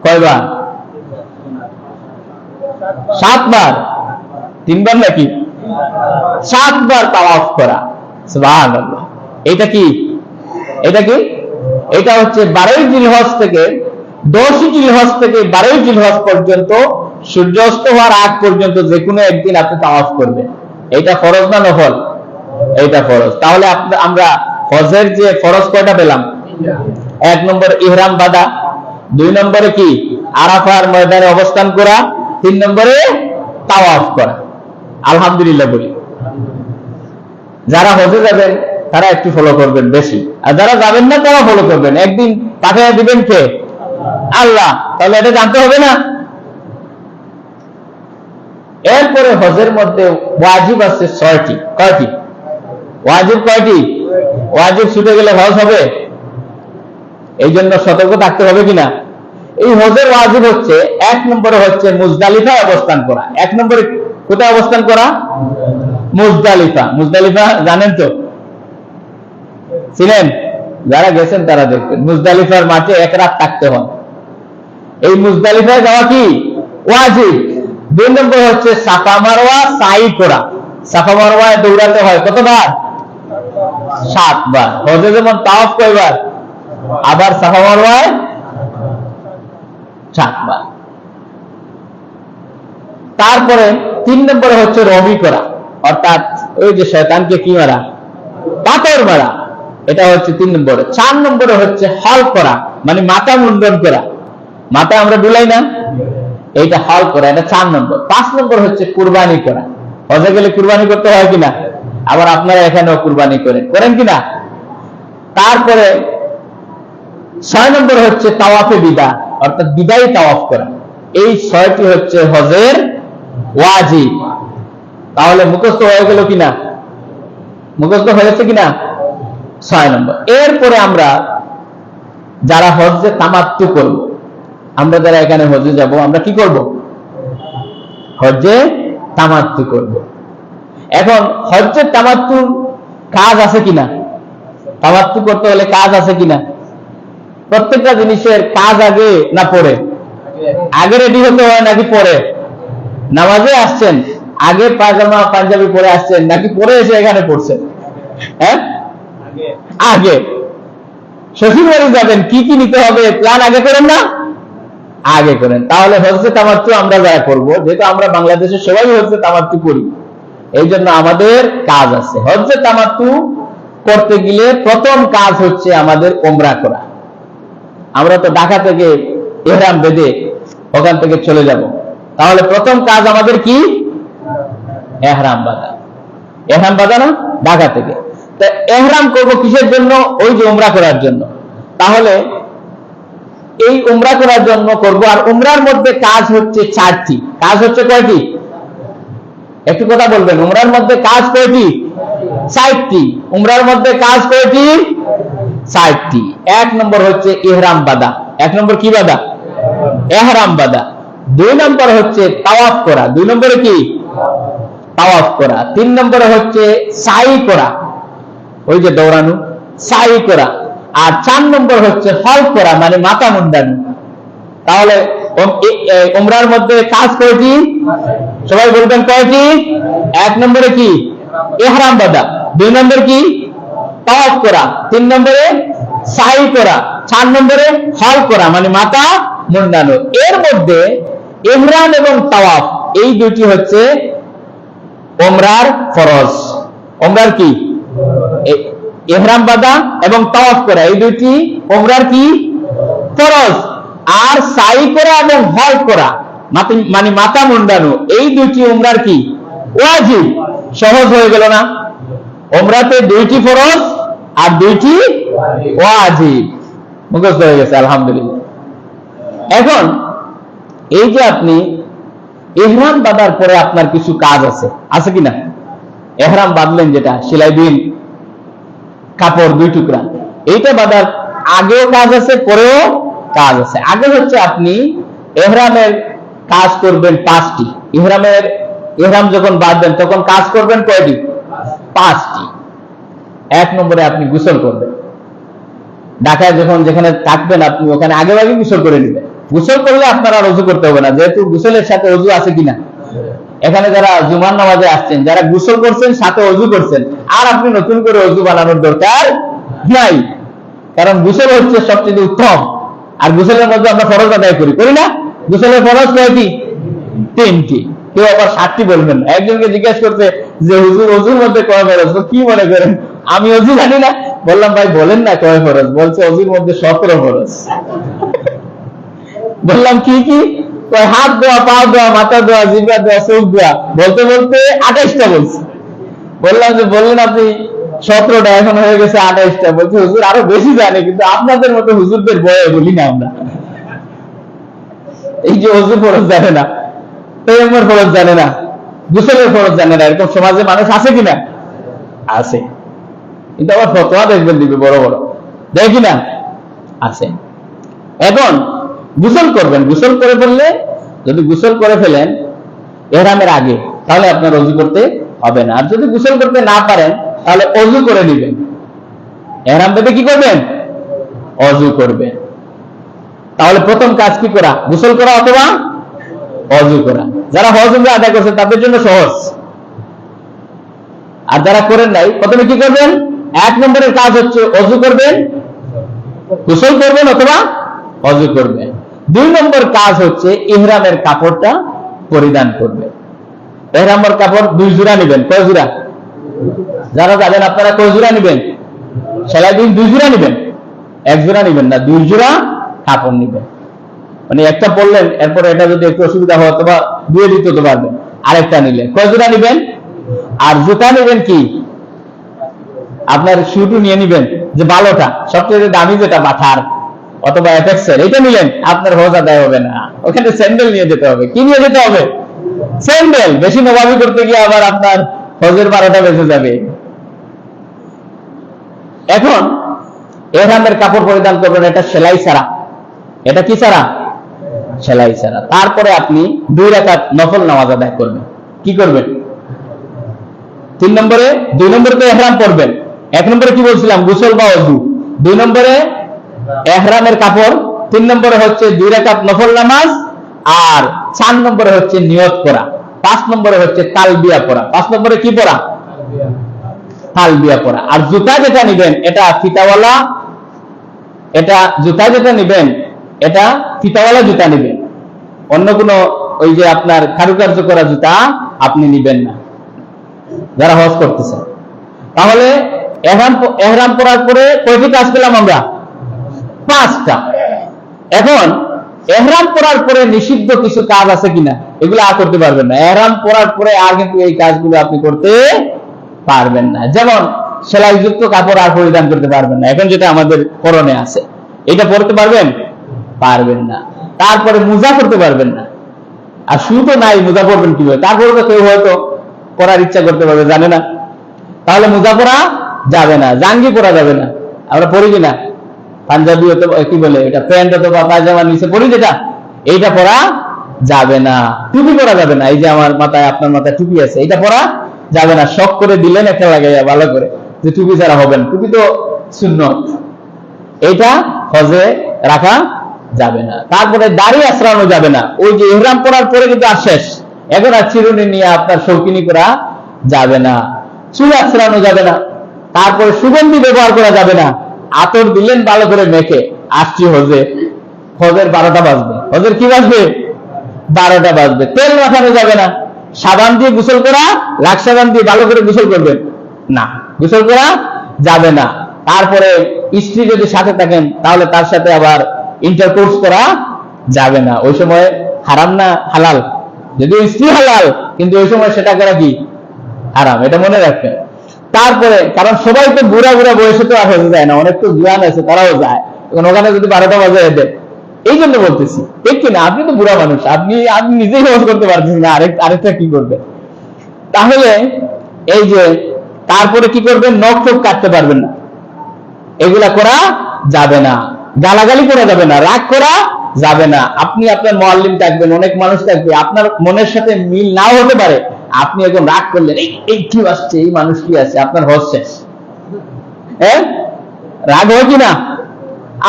কয়বার? 7 বার। 3 বার নাকি? 7 বার তাওয়াফ করা। সুবহানাল্লাহ। এটা কি? এটা কি? এটা হচ্ছে 12 জিলহজ থেকে 10 জিলহজ থেকে 12 জিলহজ পর্যন্ত, সূর্যাস্ত হওয়ার আগ পর্যন্ত যে কোনো একদিন আপনি তাওয়াফ করবেন। এটা ফরজ না নফল? এটা ফরজ। তাহলে আমরা হজের যে ফরজ কয়টা পেলাম? 1 নম্বর ইহরাম বাঁধা, 2 নম্বরে কি? আরাফার ময়দানে অবস্থান করা, 3 নম্বরে তাওয়াফ করা। আলহামদুলিল্লাহ বলি। যারা হজে যাবেন তারা একটু ফলো করবেন বেশি, আর যারা যাবেন না তারা ফলো করবেন। একদিন পাঠিয়ে দিবেন কে? আল্লাহ। তাহলে এটা জানতে হবে না? এরপরে হজের মধ্যে ওয়াজিব আছে 6টি। কয়টি ওয়াজিব? কয়টি ওয়াজিব? ছুটে গেলে হজ হবে? এই জন্য সতর্ক থাকতে হবে কিনা? এই হজের ওয়াজিব হচ্ছে 1 নম্বরে হচ্ছে মুজদালিফায় অবস্থান করা। 1 নম্বরে কোথায় অবস্থান করা? মুজদালিফা। মুজদালিফা জানেন তো? ছিলেন? যারা গেছেন তারা দেখবেন, মুজদালিফার মাঠে 1 রাত থাকতে হয়। এই মুজদালিফায় যাওয়া কি? ওয়াজিব। 2 নম্বর হচ্ছে সাফা মারওয়া সাই করা। সাফা মারওয়ায় দৌড়াতে হয় কতবার? 7 বার। হজে যেমন তাওয়াফ কয়বার? আবার সাফা মারওয়ায় 7 বার। তারপরে 3 নম্বরে হচ্ছে রমি করা, অর্থাৎ ওই যে শয়তানকে কি মারা? পাথর মারা। এটা হচ্ছে 3 নম্বরে। 4 নম্বরে হচ্ছে হল করা, মানে মাথা মুন্ডন করা। মাথা আমরা ডুলাই না, এইটা হল করা, এটা 4 নম্বর। 5 নম্বর হচ্ছে কুরবানি করা। হজে গেলে কুরবানি করতে হয় কিনা? আবার আপনারা এখানেও কুরবানি করেন কিনা? তারপরে 6 নম্বর হচ্ছে তাওয়াফে বিদা, অর্থাৎ বিদায়ী তাওয়াফ করা। এই 6টি হচ্ছে হজের ওয়াজিব। তাহলে মুখস্থ হয়ে গেল কিনা? মুখস্থ হয়েছে কিনা? 6 নম্বর। এরপরে আমরা যারা হজ্জে তামাত্তু করব, আমরা যারা এখানে হজে যাব, আমরা কি করব? হজ্জে তামাত্তু করব। এখন হজ্জে তামাত্তুর কাজ আছে কিনা? তামাত্তু করতে হলে কাজ আছে কিনা? প্রত্যেকটা জিনিসের কাজ আগে না পরে? আগে রেডি হতে হয় নাকি পরে? নামাজে আসছেন, আগে পায়জামা পাঞ্জাবি পরে আসছেন নাকি পরে এসে এখানে পড়ছেন? হ্যাঁ, আগে। শ্বশুর বাড়ি যাবেন, কি কি নিতে হবে প্ল্যান আগে করেন না? আগে করেন। তাহলে হজ্জে তামাত্তু আমরা যারা করবো, যেহেতু আমরা বাংলাদেশের সবাই হজ্জে তামাত্তু করি, এই জন্য আমাদের কাজ আছে। হজ্জে তামাত্তু করতে গেলে প্রথম কাজ হচ্ছে আমাদের ওমরা করা। আমরা তো ঢাকা থেকে ইহরাম বেঁধে ওখান থেকে চলে যাব, তাহলে প্রথম কাজ আমাদের কি? ইহরাম বাঁধা। ইহরাম বাঁধা না? ঢাকা থেকে। তো ইহরাম করব কিসের জন্য? ওই যে উমরা করার জন্য। তাহলে এই উমরা করার জন্য করব। আর উমরার মধ্যে কাজ হচ্ছে 4টি। কাজ হচ্ছে কয়টি? একটু কথা বলবেন। উমরার মধ্যে কাজ কয়টি? 4টি। উমরার মধ্যে কাজ কয়টি? 4টি। 1 নম্বর হচ্ছে ইহরাম বাঁধা। 1 নম্বর কি বাঁধা? ইহরাম বাঁধা। 2 নম্বর হচ্ছে তাওয়াফ করা। 2 নম্বরে কি? তাওয়াফ করা। 3 নম্বরে হচ্ছে সাই করা, ওই যে দৌড়ানো, সাই করা। আর 4 নম্বর হচ্ছে হল করা, মানে মাথা মুন্ডানো। তাহলে উমরার মধ্যে কাজ কয়টি? সবাই বলবেন কয়টি? 1 নম্বরে কি? ইহরাম বাঁধা। 2 নম্বর কি? তাওয়াফ করা। 3 নম্বরে সাই করা। 4 নম্বরে হল করা, মানে মাথা মুন্ডানো। এর মধ্যে ইহরাম এবং তাওয়াফ এই দুটি হচ্ছে উমরার ফরজ। উমরার কি? ইহরাম বাঁধা এবং তাওয়াফ করা, এই দুটি উমরার কি? ফরজ। আর সাই করা এবং হল করা, মানে মাথা মুন্ডানো, এই দুটি উমরার কি? ওয়াজিব। সহজ হয়ে গেল না? উমরাতে 2টি ফরজ আর 2টি ওয়াজিব। মুখস্থ হয়ে গেছে, আলহামদুলিল্লাহ। এখন এই যে আপনি ইহরাম বাঁধার পরে আপনার কিছু কাজ আছে কিনা? ইহরাম বাঁধলেন, যেটা সেলাই দিন, কাপড় 2 টুকরা, এইটা বাঁধার আগেও কাজ আছে, পরেও কাজ আছে। আগে হচ্ছে আপনি ইহরামের কাজ করবেন 5টি। ইহরাম যখন বাঁধবেন তখন কাজ করবেন কয়টি? 5টি। 1 নম্বরে আপনি গোসল করবেন। ঢাকায় যখন যেখানে থাকবেন আপনি ওখানে আগে গোসল করে নেবেন। গোসল করলে আপনার আর ওযু করতে হবে না, যেহেতু গোসলের সাথে ওযু আছে কিনা। এখানে যারা জুমার নামাজে আসছেন, যারা গোসল করছেন সাথে ওযু করছেন, আর আপনি নতুন করে ওযু বানানোর দরকার নাই, কারণ গোসল হচ্ছে সবচেয়ে উত্তম। আর গোসলের মধ্যে আমরা ফরজ আদায় করি না? গোসলের ফরজ কয়টি? 3টি। কেউ আবার 7টি বলবেন। একজনকে জিজ্ঞাসা করতে যে হুজুর ওযুর মধ্যে কয় ফরজ, কি মনে করেন আমি ওযু জানি না? বললাম ভাই বলেন না কয় ফরজ। বলছে ওযুর মধ্যে 17 ফরজ। বললাম কি কি? হাত ধোয়া, পা ধোয়া, মাথা ধোয়া, জিহ্বা ধোয়া, চোখ ধোয়া, বলতে বলতে 28টা বলছে। বললাম যে বললেন আপনি 17টা, এখন হয়ে গেছে 28টা। বলছে হুজুর আরো বেশি জানে, কিন্তু আপনাদের মতো হুজুরদের বয়ে বলি না আমরা। এই যে ওযু ফরজ জানে না, তায়াম্মুমের ফরজ জানে না, গোসলের ফরজ জানে না, এরকম সমাজে মানুষ আছে কিনা? আছে। কিন্তু আবার ফতোয়া দেখবেন দিবে বড় বড়, দেখি না? আছে। এখন গোসল করবেন। গোসল করে ফেললে, যদি গোসল করে ফেলেন ইহরামের আগে, তাহলে আপনার ওযু করতে হবে না। আর যদি গোসল করতে না পারেন তাহলে ওযু করে নেবেন। ইহরাম বেঁধে কি করবেন? ওযু করবেন। তাহলে প্রথম কাজ কি করা? গোসল করা অথবা ওযু করা। যারা হজ উমরা আদায় করছে তাদের জন্য সহজ। আর যারা করেন নাই, প্রথমে কি করবেন? 1 নম্বরের কাজ হচ্ছে ওযু করবেন, গোসল করবেন অথবা ওযু করবেন। 2 নম্বর কাজ হচ্ছে ইহরামের কাপড়টা পরিধান করবেন। ইহরামের কাপড় 2 জোড়া নেবেন। কয় জোড়া? যারা জানেন আপনারা কয় জোড়া নেবেন? সেলাই দিন 2 জোড়া নেবেন, 1 জোড়া নেবেন না, 2 জোড়া কাপড় নেবেন। মানে একটা পরলেন, এরপরে এটা যদি একটু অসুবিধা হয় অথবা ধুয়ে দিতে তো পারবেন, আরেকটা নিলেন। কয় জোড়া নেবেন? আর জুতা নেবেন কি? আপনার শুটু নিয়ে নেবেন, যে ভালোটা, সবচেয়ে দামি যেটা বাটার অথবা এফেক্সের, এটা নিলেন, আপনার হজ আদায় হবে না। ওখানে স্যান্ডেল নিয়ে যেতে হবে। কি নিয়ে যেতে হবে? স্যান্ডেল। বেশি নবাবি করতে গিয়ে আবার আপনার হজের 12টা বেজে যাবে। এখন ইহরামের কাপড় পরিধান করবেন, এটা সেলাই ছাড়া। এটা কি ছাড়া? সেলাই ছাড়া। তারপরে আপনি 2 রাকাত নফল নামাজ আদায় করবেন। কি করবেন? 3 নম্বরে 2 নম্বরে তো ইহরাম পরবেন। 1 নম্বরে কি বলছিলাম? গোসল বা ওযু। 2 নম্বরে ইহরামের কাপড়। 3 নম্বরে হচ্ছে 2 রাকাত নফল নামাজ। আর 4 নম্বরে হচ্ছে নিয়ত করা। 5 নম্বরে হচ্ছে তালবিয়া পড়া। 5 নম্বরে কি পড়া? তালবিয়া পড়া। আর জুতা যেটা নেবেন এটা ফিতাওয়ালা, এটা জুতা যেটা নেবেন এটা ফিতাওয়ালা জুতা নেবেন। অন্য কোনো ওই যে আপনার কারুকার্য করা জুতা আপনি নেবেন না যারা হজ করতেছেন। তাহলে ইহরাম পরার পরে কয়টি কাজ পেলাম আমরা? 5টা। এখন ইহরাম পরার পরে নিষিদ্ধ কিছু কাজ আছে কিনা, এগুলো আর করতে পারবেন না। ইহরাম পরার পরে আর কিন্তু এই কাজগুলো আপনি করতে পারবেন না। যেমন সেলাইযুক্ত কাপড় আর পরিধান করতে পারবেন না। এখন যেটা আমাদের করণে আছে, এটা পরতে পারবেন? পারবেন না। তারপরে মোজা করতে পারবেন না। আর শু তো নাই, মোজা পরবেন কিভাবে? তারপরে তো কেউ হয়তো পরার ইচ্ছা করতে পারবে, জানে না, তাহলে মোজা পরা যাবে না, জাঙ্গি পরা যাবে না। আমরা পরি কিনা? পাঞ্জাবি অথবা কি বলে এটা, প্যান্ট অথবা পায়জামার নিচে পরি যেটা, এইটা পরা যাবে না। টুপি পরা যাবে না, এই যে আমার মাথায় আপনার মাথায় টুপি আছে, এটা পরা যাবে না। শখ করে দিলেন একটা লাগাইয়া ভালো করে যে টুপি ছাড়া হবে না, টুপি তো সুন্নত, এটা হজে রাখা যাবে না। তারপরে দাড়ি আশ্রানো যাবে না, ওই যে ইহরাম করার পরে কিন্তু আর শেষ, এখন আর চিরুনি নিয়ে আপনার শৌখিনী করা যাবে না। চুল আশ্রানো যাবে না। তারপরে সুগন্ধি ব্যবহার করা যাবে না। আতর দিলেন ভালো করে মেখে, আসছি হজে, হজের 12টা বাজবে, হজের কি বাজবে? 12টা বাজবে। তেল মাখানো যাবে না। সাবান দিয়ে গোসল করা, লাক্স সাবান দিয়ে ভালো করে গোসল করবেন না, গোসল করা যাবে না। তারপরে স্ত্রী যদি সাথে থাকেন তাহলে তার সাথে আবার ইন্টারকোর্স করা যাবে না। ওই সময় হারাম না হালাল? যদিও স্ত্রী হালাল, কিন্তু ওই সময় সেটা করা কি? হারাম, এটা মনে রাখবেন। তারপরে কারণ সবাই তো বুড়া বুড়া বয়সে তো আর হতে যায় না, অনেক তো জোয়ান আছে তারাও যায়, এখন ওখানে যদি 12টা বাজে দেয়, এই জন্য বলতেছি, ঠিক কিনা? আপনি তো বুড়া মানুষ, আপনি নিজেই হজ করতে পারছেন না, আরেকটা কি করবে? তাহলে এই যে তারপরে কি করবেন? নখ টোখ কাটতে পারবেন না, এগুলা করা যাবে না। গালাগালি করা যাবে না, রাগ করা যাবে না। আপনি আপনার মুআল্লিম থাকবেন, অনেক মানুষ থাকবে, আপনার মনের সাথে মিল নাও হতে পারে, আপনি এখন রাগ করলেন, এই কি আসছে, এই মানুষ কি আছে, আপনার হজ শেষ। হ্যাঁ, রাগ হয় কিনা?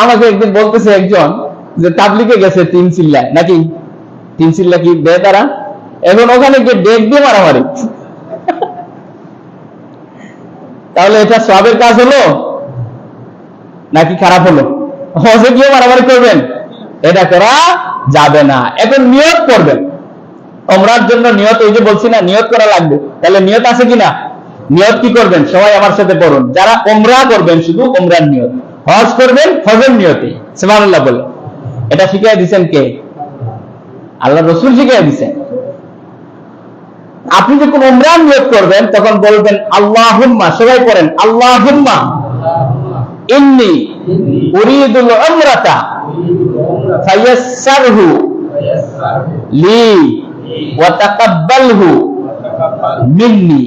আমাকে একদিন বলতেছে একজন যে তাবলিগে গেছে 3 চিল্লায়, নাকি 3 চিল্লা কি দেয় তারা, এখন ওখানে গিয়ে ডেক দিয়ে মারামারি। তাহলে এটা সওয়াবের কাজ হলো নাকি খারাপ হলো? হজে গিয়ে মারামারি করবেন, এটা করা যাবে না। এখন নিয়ত করবেন ওমরার জন্য, নিয়ত ওই যে বলছি না, নিয়ত করা লাগবে। তাহলে নিয়ত আছে কিনা? নিয়ত কি করবেন? সবাই আমার সাথে পড়ুন, যারা ওমরা করবেন শুধু ওমরার নিয়ত, হজ করবেন হজের নিয়তে সুবহানাল্লাহ বলে। এটা শিখিয়ে দিচ্ছেন কে? আল্লাহ রাসূল শিখিয়ে দিচ্ছেন। আপনি যখন ওমরার নিয়ত করবেন তখন বলবেন আল্লাহুম্মা, সবাই পড়েন আল্লাহুম্মা ইন্নী উরিদুল উমরাতা ফায়াসসারহু লি ওয়া তাকাব্বালহু মিন্নি।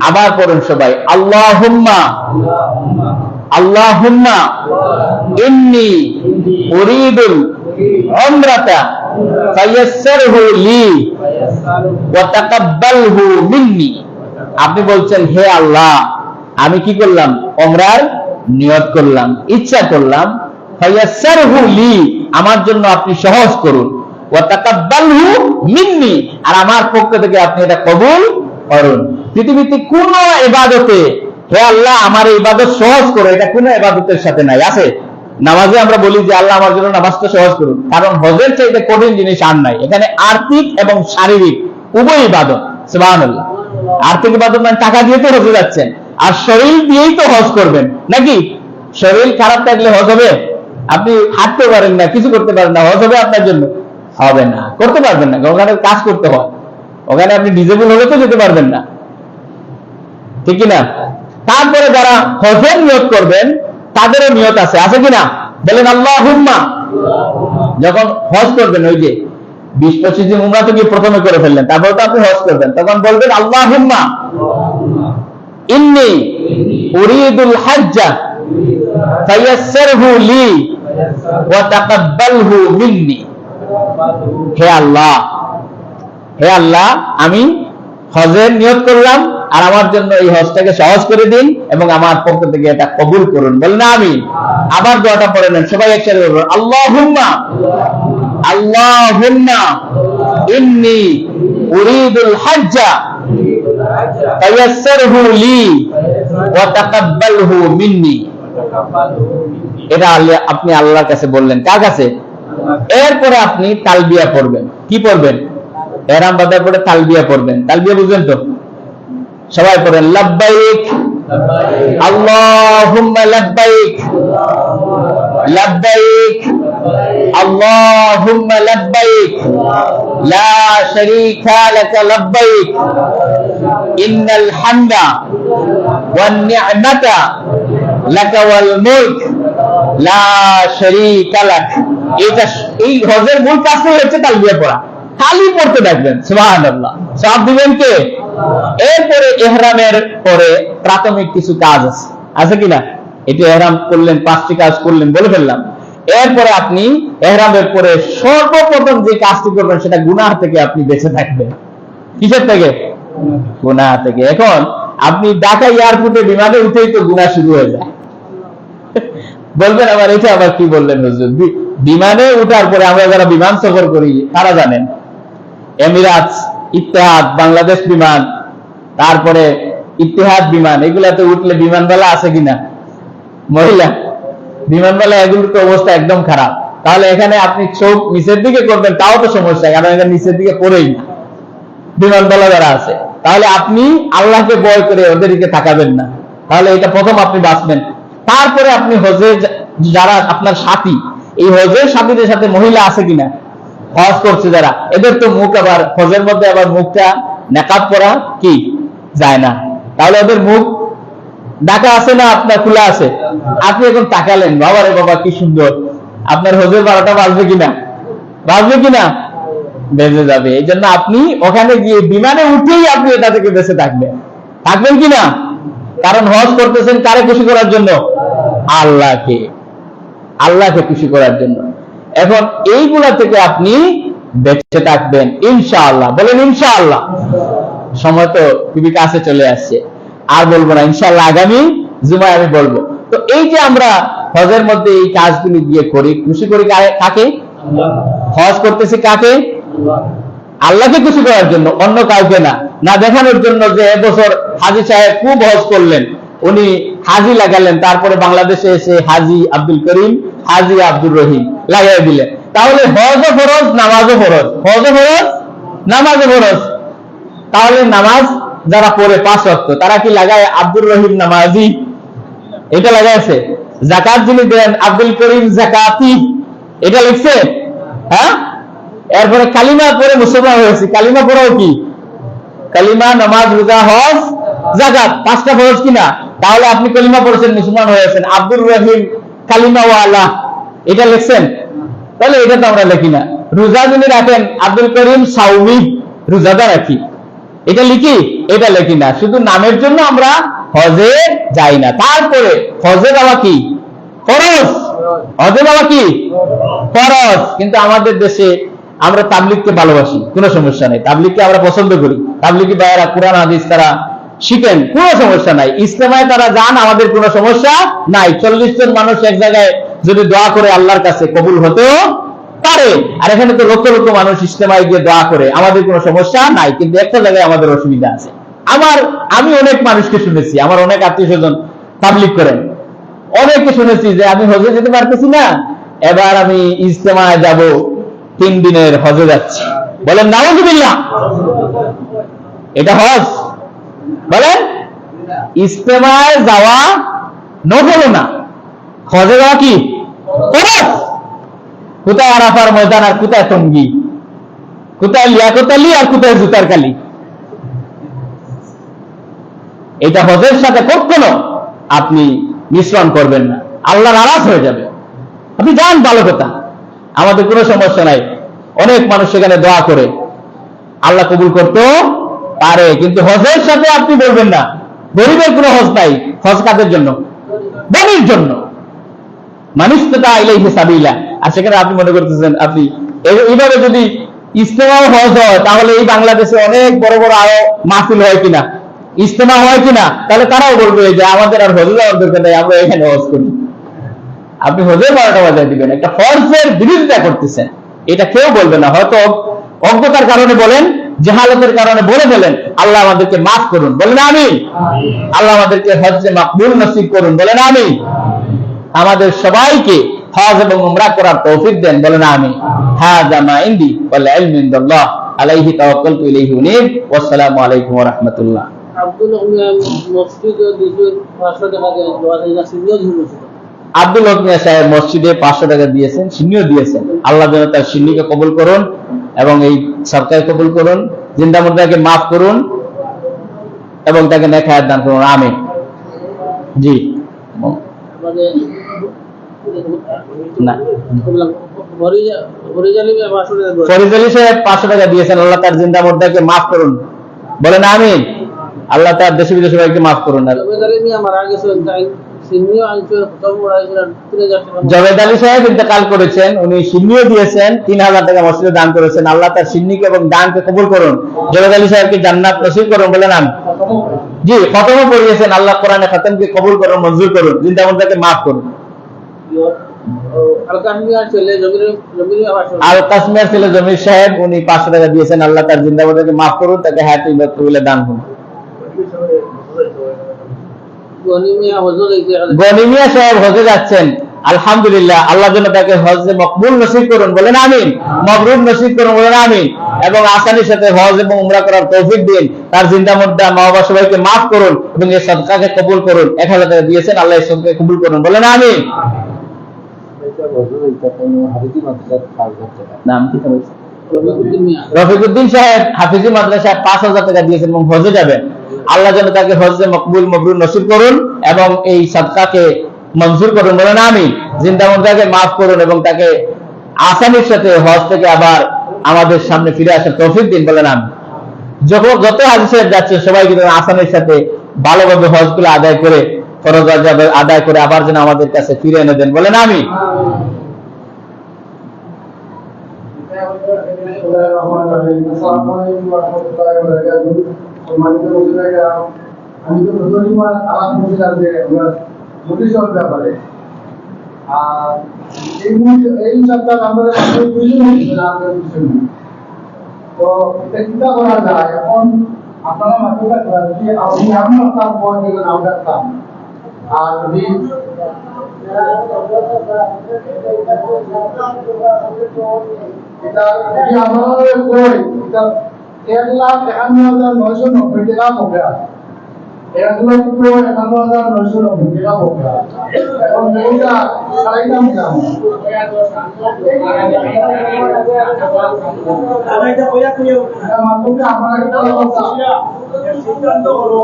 আবার পড়ুন সবাই আল্লাহুম্মা আল্লাহুম্মা ইন্নী উরিদুল উমরাতা ফায়াসসারহু লি ওয়া তাকাব্বালহু মিন্নি। আপনি বলছেন হে আল্লাহ, আমি কি করলাম? ওমরার নিয়ত করলাম, ইচ্ছা করলাম, ফায়াসসারহু লি, আমার জন্য আপনি সহজ করুন, ওয়া তাকাব্বালহু মিন্নি, আর আমার পক্ষ থেকে আপনি এটা কবুল করুন। পৃথিবীতে কোন ইবাদতে হে আল্লাহ আমার এই ইবাদত সহজ করো, এটা কোন ইবাদতের সাথে নাই। আছে? নামাজে আমরা বলি যে আল্লাহ আমার জন্য নামাজটা সহজ করুন, কারণ হজের চাইতে কঠিন জিনিস আর নাই। এখানে আর্থিক এবং শারীরিক উভয় ইবাদত। সুবহানাল্লাহ। আর্থিক ইবাদত মানে টাকা দিয়ে তো হজে যাচ্ছেন, আর শরীর দিয়েই তো হজ করবেন, নাকি? শরীর খারাপ থাকলে হজ হবে? আপনি হাঁটতে পারেন না, কিছু করতে পারেন না, হজ হবে আপনার জন্য? হবে না, করতে পারবেন না। ওখানে কাজ করতে হয়, ওখানে আপনি ডিজেবল হলে তো যেতে পারবেন না, ঠিক কিনা? তারপরে যারা হজের নিয়ত করবেন তাদেরও নিয়ত আছে, আছে কিনা? বলেন আল্লাহুম্মা। যখন হজ করবেন, ওই যে 20-25 দিন উমরা তো গিয়ে প্রথমে করে ফেললেন, তারপর তো আপনি হজ করবেন, তখন বলবেন আল্লাহুম্মা ইন্নী উরিদুল হাজ্জা ফায়াসসিরহু লি ওয়া তাকাব্বালহু মিন্নি। হে আল্লাহ, হে আল্লাহ, আমি হজের নিয়ত করলাম, আর আমার জন্য এই হজটাকে সহজ করে দিন এবং আমার পক্ষ থেকে এটা কবুল করুন। বলেন আমিন। আবার দোয়াটা পড়ে নেন সবাই একসাথে, বলুন আল্লাহুম্মা আল্লাহুম্মা ইন্নী উরিদুল হাজ্জা ফায়াসসিরহু লি ওয়া তাকাব্বালহু মিন্নি। এটা আপনি আল্লাহর কাছে বললেন, কার কাছে? এরপরে আপনি তালবিয়া পড়বেন। কি পড়বেন? ইহরাম বাঁধার পরে তালবিয়া পড়বেন। তালবিয়া বুঝলেন তো? সবাই পড়েন লাব্বাইক আল্লাহুম্মা লাব্বাইক লাব্বাইক আল্লাহুম্মা লাব্বাইক লা শারীকা লাকা লাব্বাইক ইন্নাল হামদা ওয়ান নি'মাতা লাকা ওয়াল মুলক লা শারীকা লাক। এটা এই হজের মূল কাজই হচ্ছে তালবিয়া পড়া। খালি পড়তে থাকবেন, সুবহানাল্লাহ। সওয়াব দিবেন কে? এরপরে ইহরামের পরে প্রাথমিক কিছু কাজ আছে, আছে কিনা? এটা ইহরাম করলেন, 5টি কাজ করলেন, বলে ফেললাম। এরপরে আপনি এহরামের পরে সর্বপ্রথম যে কাজটি করবেন সেটা গুনাহ থেকে আপনি বেঁচে থাকবেন। কিসের থেকে? গুনাহ থেকে। এখন আপনি ঢাকা এয়ারপোর্টে বিমানে উঠেই তো গুনাহ শুরু হয়ে যায়। বলবেন আবার এটা আবার কি বললেন হুজুর? বিমানে উঠার পরে আমরা যারা বিমান সফর করি তারা জানেন, এমিরাটস, ইত্তেহাদ, বাংলাদেশ বিমান, তারপরে ইত্তেহাদ বিমান, এগুলাতে উঠলে বিমানবালা আছে কিনা, মহিলা বিমানবালা, এগুলোর তো অবস্থা একদম খারাপ। তাহলে এখানে আপনি চোখ নিচের দিকে করবেন তাও তো সমস্যা, কারণ এখানে নিচের দিকে পড়েই না বিমানবালা যারা আছে। তাহলে আপনি আল্লাহকে ভয় করে ওদেরকে তাকাবেন না, তাহলে এটা প্রথম আপনি বাঁচবেন। তারপরে আপনি হজে যারা আপনার সাথী, এই হজের সাথীদের সাথে মহিলা আছে কিনা, হজ করছে যারা, এদের তো মুখ আবার হজের মধ্যে আবার মুখটা নেকাব করা কি যায় না, তাহলে ওদের মুখ ঢাকা আছে না আপনার খোলা আছে? আপনি এখন তাকালেন, বাবা রে বাবা কি সুন্দর, আপনার হজের 12টা বাজবে কিনা, বাজবে কিনা? বেঁচে যাবে। এই জন্য আপনি ওখানে গিয়ে বিমানে উঠেই আপনি এটা থেকে বেঁচে থাকবেন, থাকবেন কিনা? কারণ হজ করতেছেন কারে খুশি করার জন্য? আল্লাহকে, আল্লাহকে খুশি করার জন্য। এখন এইগুলা থেকে আপনি বেঁচে থাকবেন ইনশাআল্লাহ। বলেন ইনশাআল্লাহ। সময় তো খুবই কাছে চলে আসছে, আর বলবো না, ইনশাআল্লাহ আগামী জুমায় আমি বলবো। তো এই যে আমরা হজের মধ্যে এই কাজগুলি গিয়ে করি, খুশি করি কাকে? হজ করতেছি কাকে? আল্লাহকে খুশি করার জন্য, অন্য কাউকে না। না দেখানোর জন্য যে এবছর হাজী সাহেব খুব হজ করলেন, উনি হাজী লাগালেন, তারপরে বাংলাদেশে এসে হাজী আব্দুল করিম, হাজী আব্দুর রহিম লাগাই দিলেন। তাহলে হজও ফরজ, নামাজও ফরজ, হজও ফরজ, নামাজও ফরজ। তাহলে নামাজ যারা পড়ে 5 ওয়াক্ত, তারা কি লাগায় আব্দুর রহিম নামাজি, এটা লাগাইছে? যাকাত যিনি দেন আব্দুল করিম যাকাতি, এটা লিখছে? হ্যাঁ। এরপরে কালিমা পড়ে মুসলমান হয়েছে, কালিমা পড়াও কি? কালিমা, নামাজ, রোজা, হজ, যাকাত, 5টা ফরজ কিনা? তাহলে আপনি কালিমা পড়েছেন, মুসলমান হয়েছেন। আব্দুর রহিম কালিমাওয়ালা, এটা লিখছেন? তাহলে এটা তো আমরা লিখি না। রোজা যিনি রাখেন আব্দুল করিম সাউমি, রোজাদার রাখি, এটা লিখি? এটা লিখি না। শুধু নামের জন্য আমরা হজে যাই না। তারপরে হজে যাওয়া কি ফরজ, হজে যাওয়া কি ফরজ। কিন্তু আমাদের দেশে আমরা তাবলিগকে ভালোবাসি, কোনো সমস্যা নেই, তাবলিগকে আমরা পছন্দ করি। তাবলিগি ভাইয়েরা কোরআন হাদিস তারা শিখেন, কোনো সমস্যা নাই। ইজতেমায় তারা যান, আমাদের কোনো সমস্যা নাই। 40 জন মানুষ এক জায়গায় যদি দোয়া করে আল্লাহর কাছে, কবুল হতেও পারে। আর এখানে তো লক্ষ লক্ষ মানুষ ইজতেমায় গিয়ে দোয়া করে, আমাদের কোনো সমস্যা নাই। কিন্তু একটা জায়গায় আমাদের অসুবিধা আছে। আমি অনেক মানুষকে শুনেছি, আমার অনেক আত্মীয় স্বজন তাবলিগ করেন, অনেককে শুনেছি যে আমি হজে যেতে পারতেছি না, এবার আমি ইজতেমায় যাব, 3 দিনের হজে যাচ্ছি। বলেন নাউজুবিল্লাহ, এটা হজ? বলেন ইজতেমায় যাওয়া নফল না, হজে যাওয়া কি ফরজ। কোথায় আরাফার ময়দান আর কোথায় টঙ্গী, কোথায় লিয়াকত আলী আর কোথায় জুতার কালি? এটা হজের সাথে কখনো আপনি মিশ্রণ করবেন না, আল্লাহ নারাজ হয়ে যাবে। আপনি যান, ভালো কথা, আমাদের কোনো সমস্যা নাই। অনেক মানুষ সেখানে দোয়া করে, আল্লাহ কবুল করতেও পারে। কিন্তু হজের সাথে আপনি বলবেন না। গরিবের কোনো হজ নাই, হজ কাদের জন্য? ধনীর জন্য। মানিস্তাতা ইলাইহি সাবিলা। আর সেখানে আপনি মনে করতেছেন আপনি এইভাবে যদি ইজতেমা হজ হয়, তাহলে এই বাংলাদেশে অনেক বড় বড় আরো মাহফিল হয় কিনা, ইজতেমা হয় কিনা, তাহলে তারাও বলবে যে আমাদের আর হজে যাওয়ার দরকার নেই, আমরা এখানে হজ করি। আপনি হজের 12টা বাজায় দিবেন, একটা ফরজের বিরোধিতা করতেছেন, এটা কেউ বলবে না। হয়তো অজ্ঞতার কারণে বলেন, জাহালতের কারণে বলে ফেলেন। আল্লাহ আমাদেরকে মাফ করুন, বলেন আমিন। আল্লাহ আমাদেরকে হজ্জে মাকবুল নসিব করুন, বলেন আমিন। আমাদের সবাইকে হজ এবং উমরা করার তৌফিক দেন, বলেন আমিন। হাযা মা ইনদি ওয়াল ইলমু ইনদাল্লাহ আলাইহি তাওয়াক্কালতু ইলাইহি উনীব। ওয়াসসালামু আলাইকুম ওয়া রাহমাতুল্লাহ। আব্দুল হক মিয়া সাহেব মসজিদে 500 টাকা দিয়েছেন, সিন্নিও দিয়েছেন। আল্লাহ যেন তার সিন্নিকে কবুল করুন এবং এই সরকার কবুল করুন, জিন্দা মুর্দাকে মাফ করুন এবং তাকে নেক হায়াত দান করুন, আমিন। জি না, ফরিদ আলী সাহেব 500 টাকা দিয়েছেন, আল্লাহ তার জিন্দা মুর্দাকে মাফ করুন, বলেন আমিন। আল্লাহ তার দেশে বিদেশে সবাইকে মাফ করুন। জবেদ আলী সাহেব ইন্তেকাল করেছেন, উনি সিন্নিও দিয়েছেন, 3000 টাকা মসজিদে দান করেছেন। আল্লাহ তার সিন্নিকে এবং দানকে কবুল করুন, জবেদ আলী সাহেবকে জান্নাত নসিব করুন বলেন আমি। জি, খতমও পড়িয়েছেন, আল্লাহ কোরআনে খতমকে কবুল করুন, মঞ্জুর করুন, জিন্দামুদ্দাকে মাফ করুন। আল কাসমিয়ার ছেলে জমির সাহেব, উনি 500 টাকা দিয়েছেন, আল্লাহ তার জিন্দামুদ্দাকে মাফ করুন, তাকে হায়াতুল বাকিলে দান করুন। গনিমিয়া সাহেব হজে যাচ্ছেন, আলহামদুলিল্লাহ, আল্লাহ যেন তাকে হজে মকবুল নসিব করুন বলেন আমিন, মবরুর নসিব করুন বলেন আমিন, এবং আসানির সাথে হজ এবং উমরা করার তৌফিক দিন, তার জিন্দা মুর্দা মা বাবা সবাইকে মাফ করুন এবং এই সদকাকে কবুল করুন। 1000 টাকা দিয়েছেন, আল্লাহ এই সদকাকে কবুল করুন বলেন আমিন। নাম কি? রফিকুদ্দিন সাহেব হাফিজি মাদ্রাসায় 5000 টাকা দিয়েছেন এবং হজে যাবেন। আল্লাহ যেন তাকে হজে মকবুল মবরুর নসিব করুন এবং এই সদকাকে মঞ্জুর করুন বলেন আমিন। জিন্দা মুর্দাকে মাফ করুন এবং তাকে আসানির সাথে হজ থেকে আবার আমাদের সামনে ফিরে আসার তৌফিক দিন বলেন আমিন। যত হাজী সাহেব যাচ্ছেন সবাইকে আসানির সাথে ভালোভাবে হজগুলো আদায় করে, ফরজ আদায় করে আবার যেন আমাদের কাছে ফিরে এনে দেন বলেন আমিন। আমি তো নতুন আলাপ করছিলাম যে নোটিশের ব্যাপারে, আর এই সপ্তাহ আমরা তো এটা চিন্তা করা যায়। এখন আপনারা মাত্রা আমি রাখতাম নাম রাখতাম, আর যদি এটা আমরা কই এটা 1,51,990 টাকা হবে, 1,51,990 টাকা হবে। এখন এইটা সারাইতাম কিনা মাধ্যমে আপনারা একটা সিদ্ধান্ত হলো,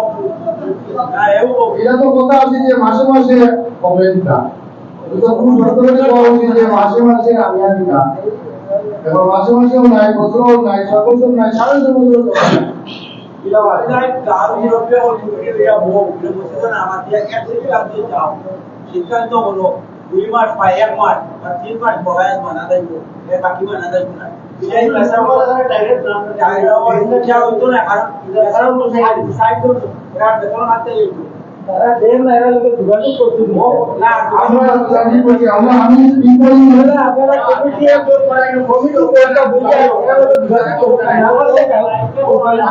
এটা তো কথা আছে যে মাসে মাসে হবে না, এটা খুব সরকারি বলা উচিত যে মাসে মাসে আমি আনি না। এখন মাসে মাসেও নাই, বছরও নাই, 6 বছর নাই, 6.5 বছর সিদ্ধান্ত হলো 2 মাস বা 1 মাস বা 3 মাস বয়স মানা দেব, এর বাকি মানা দেব না। এই পয়সা বলা ডাইরেক্ট নাম যা হইতো না, কারণ সাইড করতে এরা বেতন হাতে লইতো, তারা দেন না, এরা লোকে যোগাযোগ করতে না। আমরা জানি বলি আমরা আমি পিপল না, আপনারা কমিটি করার কমিটি কোনটা বুঝায় এরা লোকে যোগাযোগ করতে না, আমাদের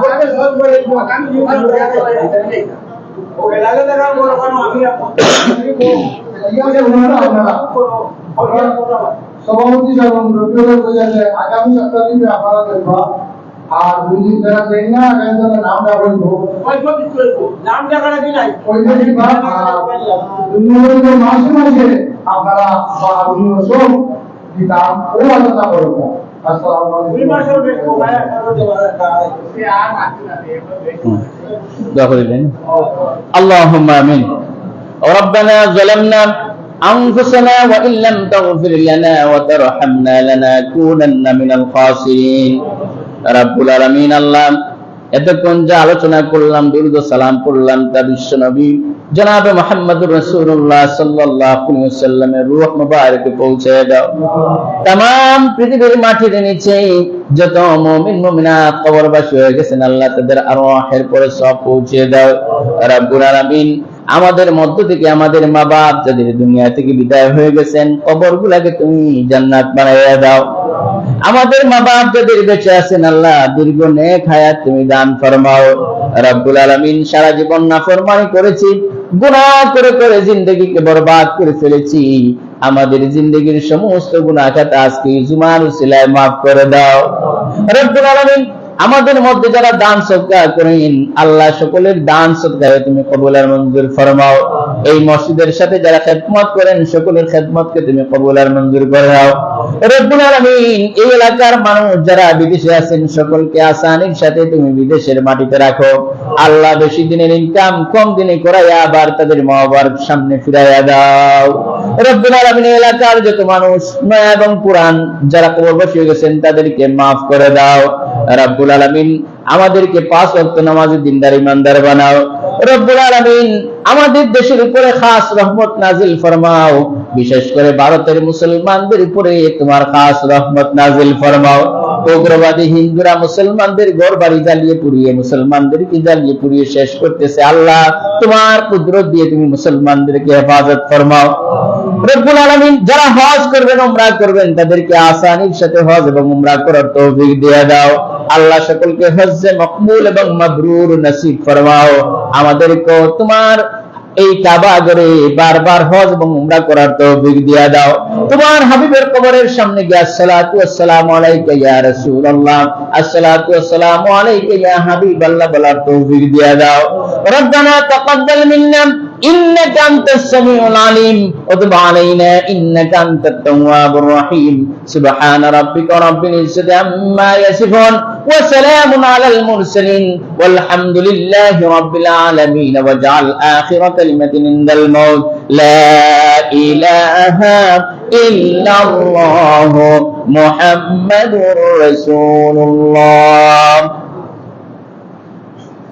করতে সব করে কাম ও এলাকা দেখা বড় কারণ আমি সভাপতি এবং রবিবার বোঝাচ্ছে আগামী সপ্তাহে আপনারা দেখবো, আর 2 দিন যারা দেন না আগামী নামটা বলবো, নাম জায়গাটা কি নাই ওই দিন মাসে মাসে আপনারা সব কিতাব ও আলোচনা করবো। আসসালামু আলাইকুম। আল্লাহুম্মা আমিন। ربنا ظلمنا أنفسنا وإن لم تغفر لنا وترحمنا لنكونن من الخاسرين। রব্বুল আলামিন আল্লাহ, এতক্ষণ যা আলোচনা করলাম, দুরূদ ও সালাম করলাম তার বিশ্ব নবী জনাব মুহাম্মদুর রাসূলুল্লাহ সাল্লাল্লাহু আলাইহি ওয়াসাল্লামের রূহ মুবারকে পৌঁছে দাও। तमाम পৃথিবীর মাটির নিচে যত মুমিন মুমিনাত কবরবাসী হয়ে গেছেন আল্লাহ তাদের আরওয়াহের পরে সব পৌঁছে দাও। রব্বুল আলামিন, আমাদের মধ্য থেকে আমাদের মা বাপ যাদের দুনিয়া থেকে বিদায় হয়ে গেছেন কবরগুলোকে তুমি জান্নাত বানাইয়া দাও। আমাদের মা বাপ যাদের বেঁচে আছেন আল্লাহ দীর্ঘ নেক হায়াত তুমি দান ফরমাও। রব্বুল আলামিন, সারা জীবন নাফরমানি করেছি, গুনাহ করে করে জিন্দেগিকে বরবাদ করে ফেলেছি, আমাদের জিন্দেগির সমস্ত গুনাহ খাতা আজকে জুমার উসিলায় মাফ করে দাও। রব্বুল আলামিন, আমাদের মধ্যে যারা দান সদকা করেন আল্লাহ সকলের দান সদকাকে তুমি কবুল আর মঞ্জুর ফরমাও। এই মসজিদের সাথে যারা খেদমত করেন সকলের খেদমতকে তুমি কবুল আর মঞ্জুর করে দাও। রব্বুল আলামিন, এই এলাকার মানুষ যারা বিদেশে আছেন সকলকে আসানির সাথে তুমি বিদেশের মাটিতে রাখো। আল্লাহ, বেশি দিনের ইনকাম কম দিনে করাইয়া আবার তাদের মা বাবার সামনে ফিরাইয়া দাও। রব্বুল আলামিন এলাকার যত মানুষ নয়া এবং পুরান যারা কবরবাসী হয়ে গেছেন তাদেরকে মাফ করে দাও রব্বুল আলামিন। আমাদেরকে 5 ওয়াক্ত নামাজে দিনদার ইমানদার বানাও রব্বুল আলামিন। আমাদের দেশের উপরে খাস রহমত নাজিল ফরমাও, বিশেষ করে ভারতের মুসলমানদের উপরে তোমার খাস রহমত নাজিল ফরমাও। উগ্রবাদী হিন্দুরা মুসলমানদের ঘর বাড়ি জ্বালিয়ে পুড়িয়ে মুসলমানদেরকে জ্বালিয়ে পুড়িয়ে শেষ করতেছে। আল্লাহ তোমার কুদরত দিয়ে তুমি মুসলমানদেরকে হেফাজত ফরমাও রব্বুল আলামিন। যারা হজ করবেন উমরা করবেন তাদেরকে আসানির সাথে হজ এবং উমরা করার তৌফিক দিয়ে দাও আল্লাহ। সকলকে হজ্জে মকবুল এবং মাবরুর নসিব ফরমাও। আমাদেরকে তোমার এই কাবা ঘরে বারবার হজ এবং উমরা করার তৌফিক দিয়ে দাও। তোমার হাবিবের কবরের সামনে গিয়ে আসসালাতু ওয়াসসালামু আলাইকা ইয়া রাসূলুল্লাহ, আসসালাতু ওয়াসসালামু আলাইকা ইয়া হাবিবাল্লাহ বলার তৌফিক দিয়ে দাও। রব্বানা তাকাব্বাল মিন্না إنك أنت السميع العليم وتب علينا إنك أنت التواب الرحيم سبحان ربك رب العزة عما يصفون وسلام على المرسلين والحمد لله رب العالمين واجعل آخر كلمة عند الموت لا إله إلا الله محمد رسول الله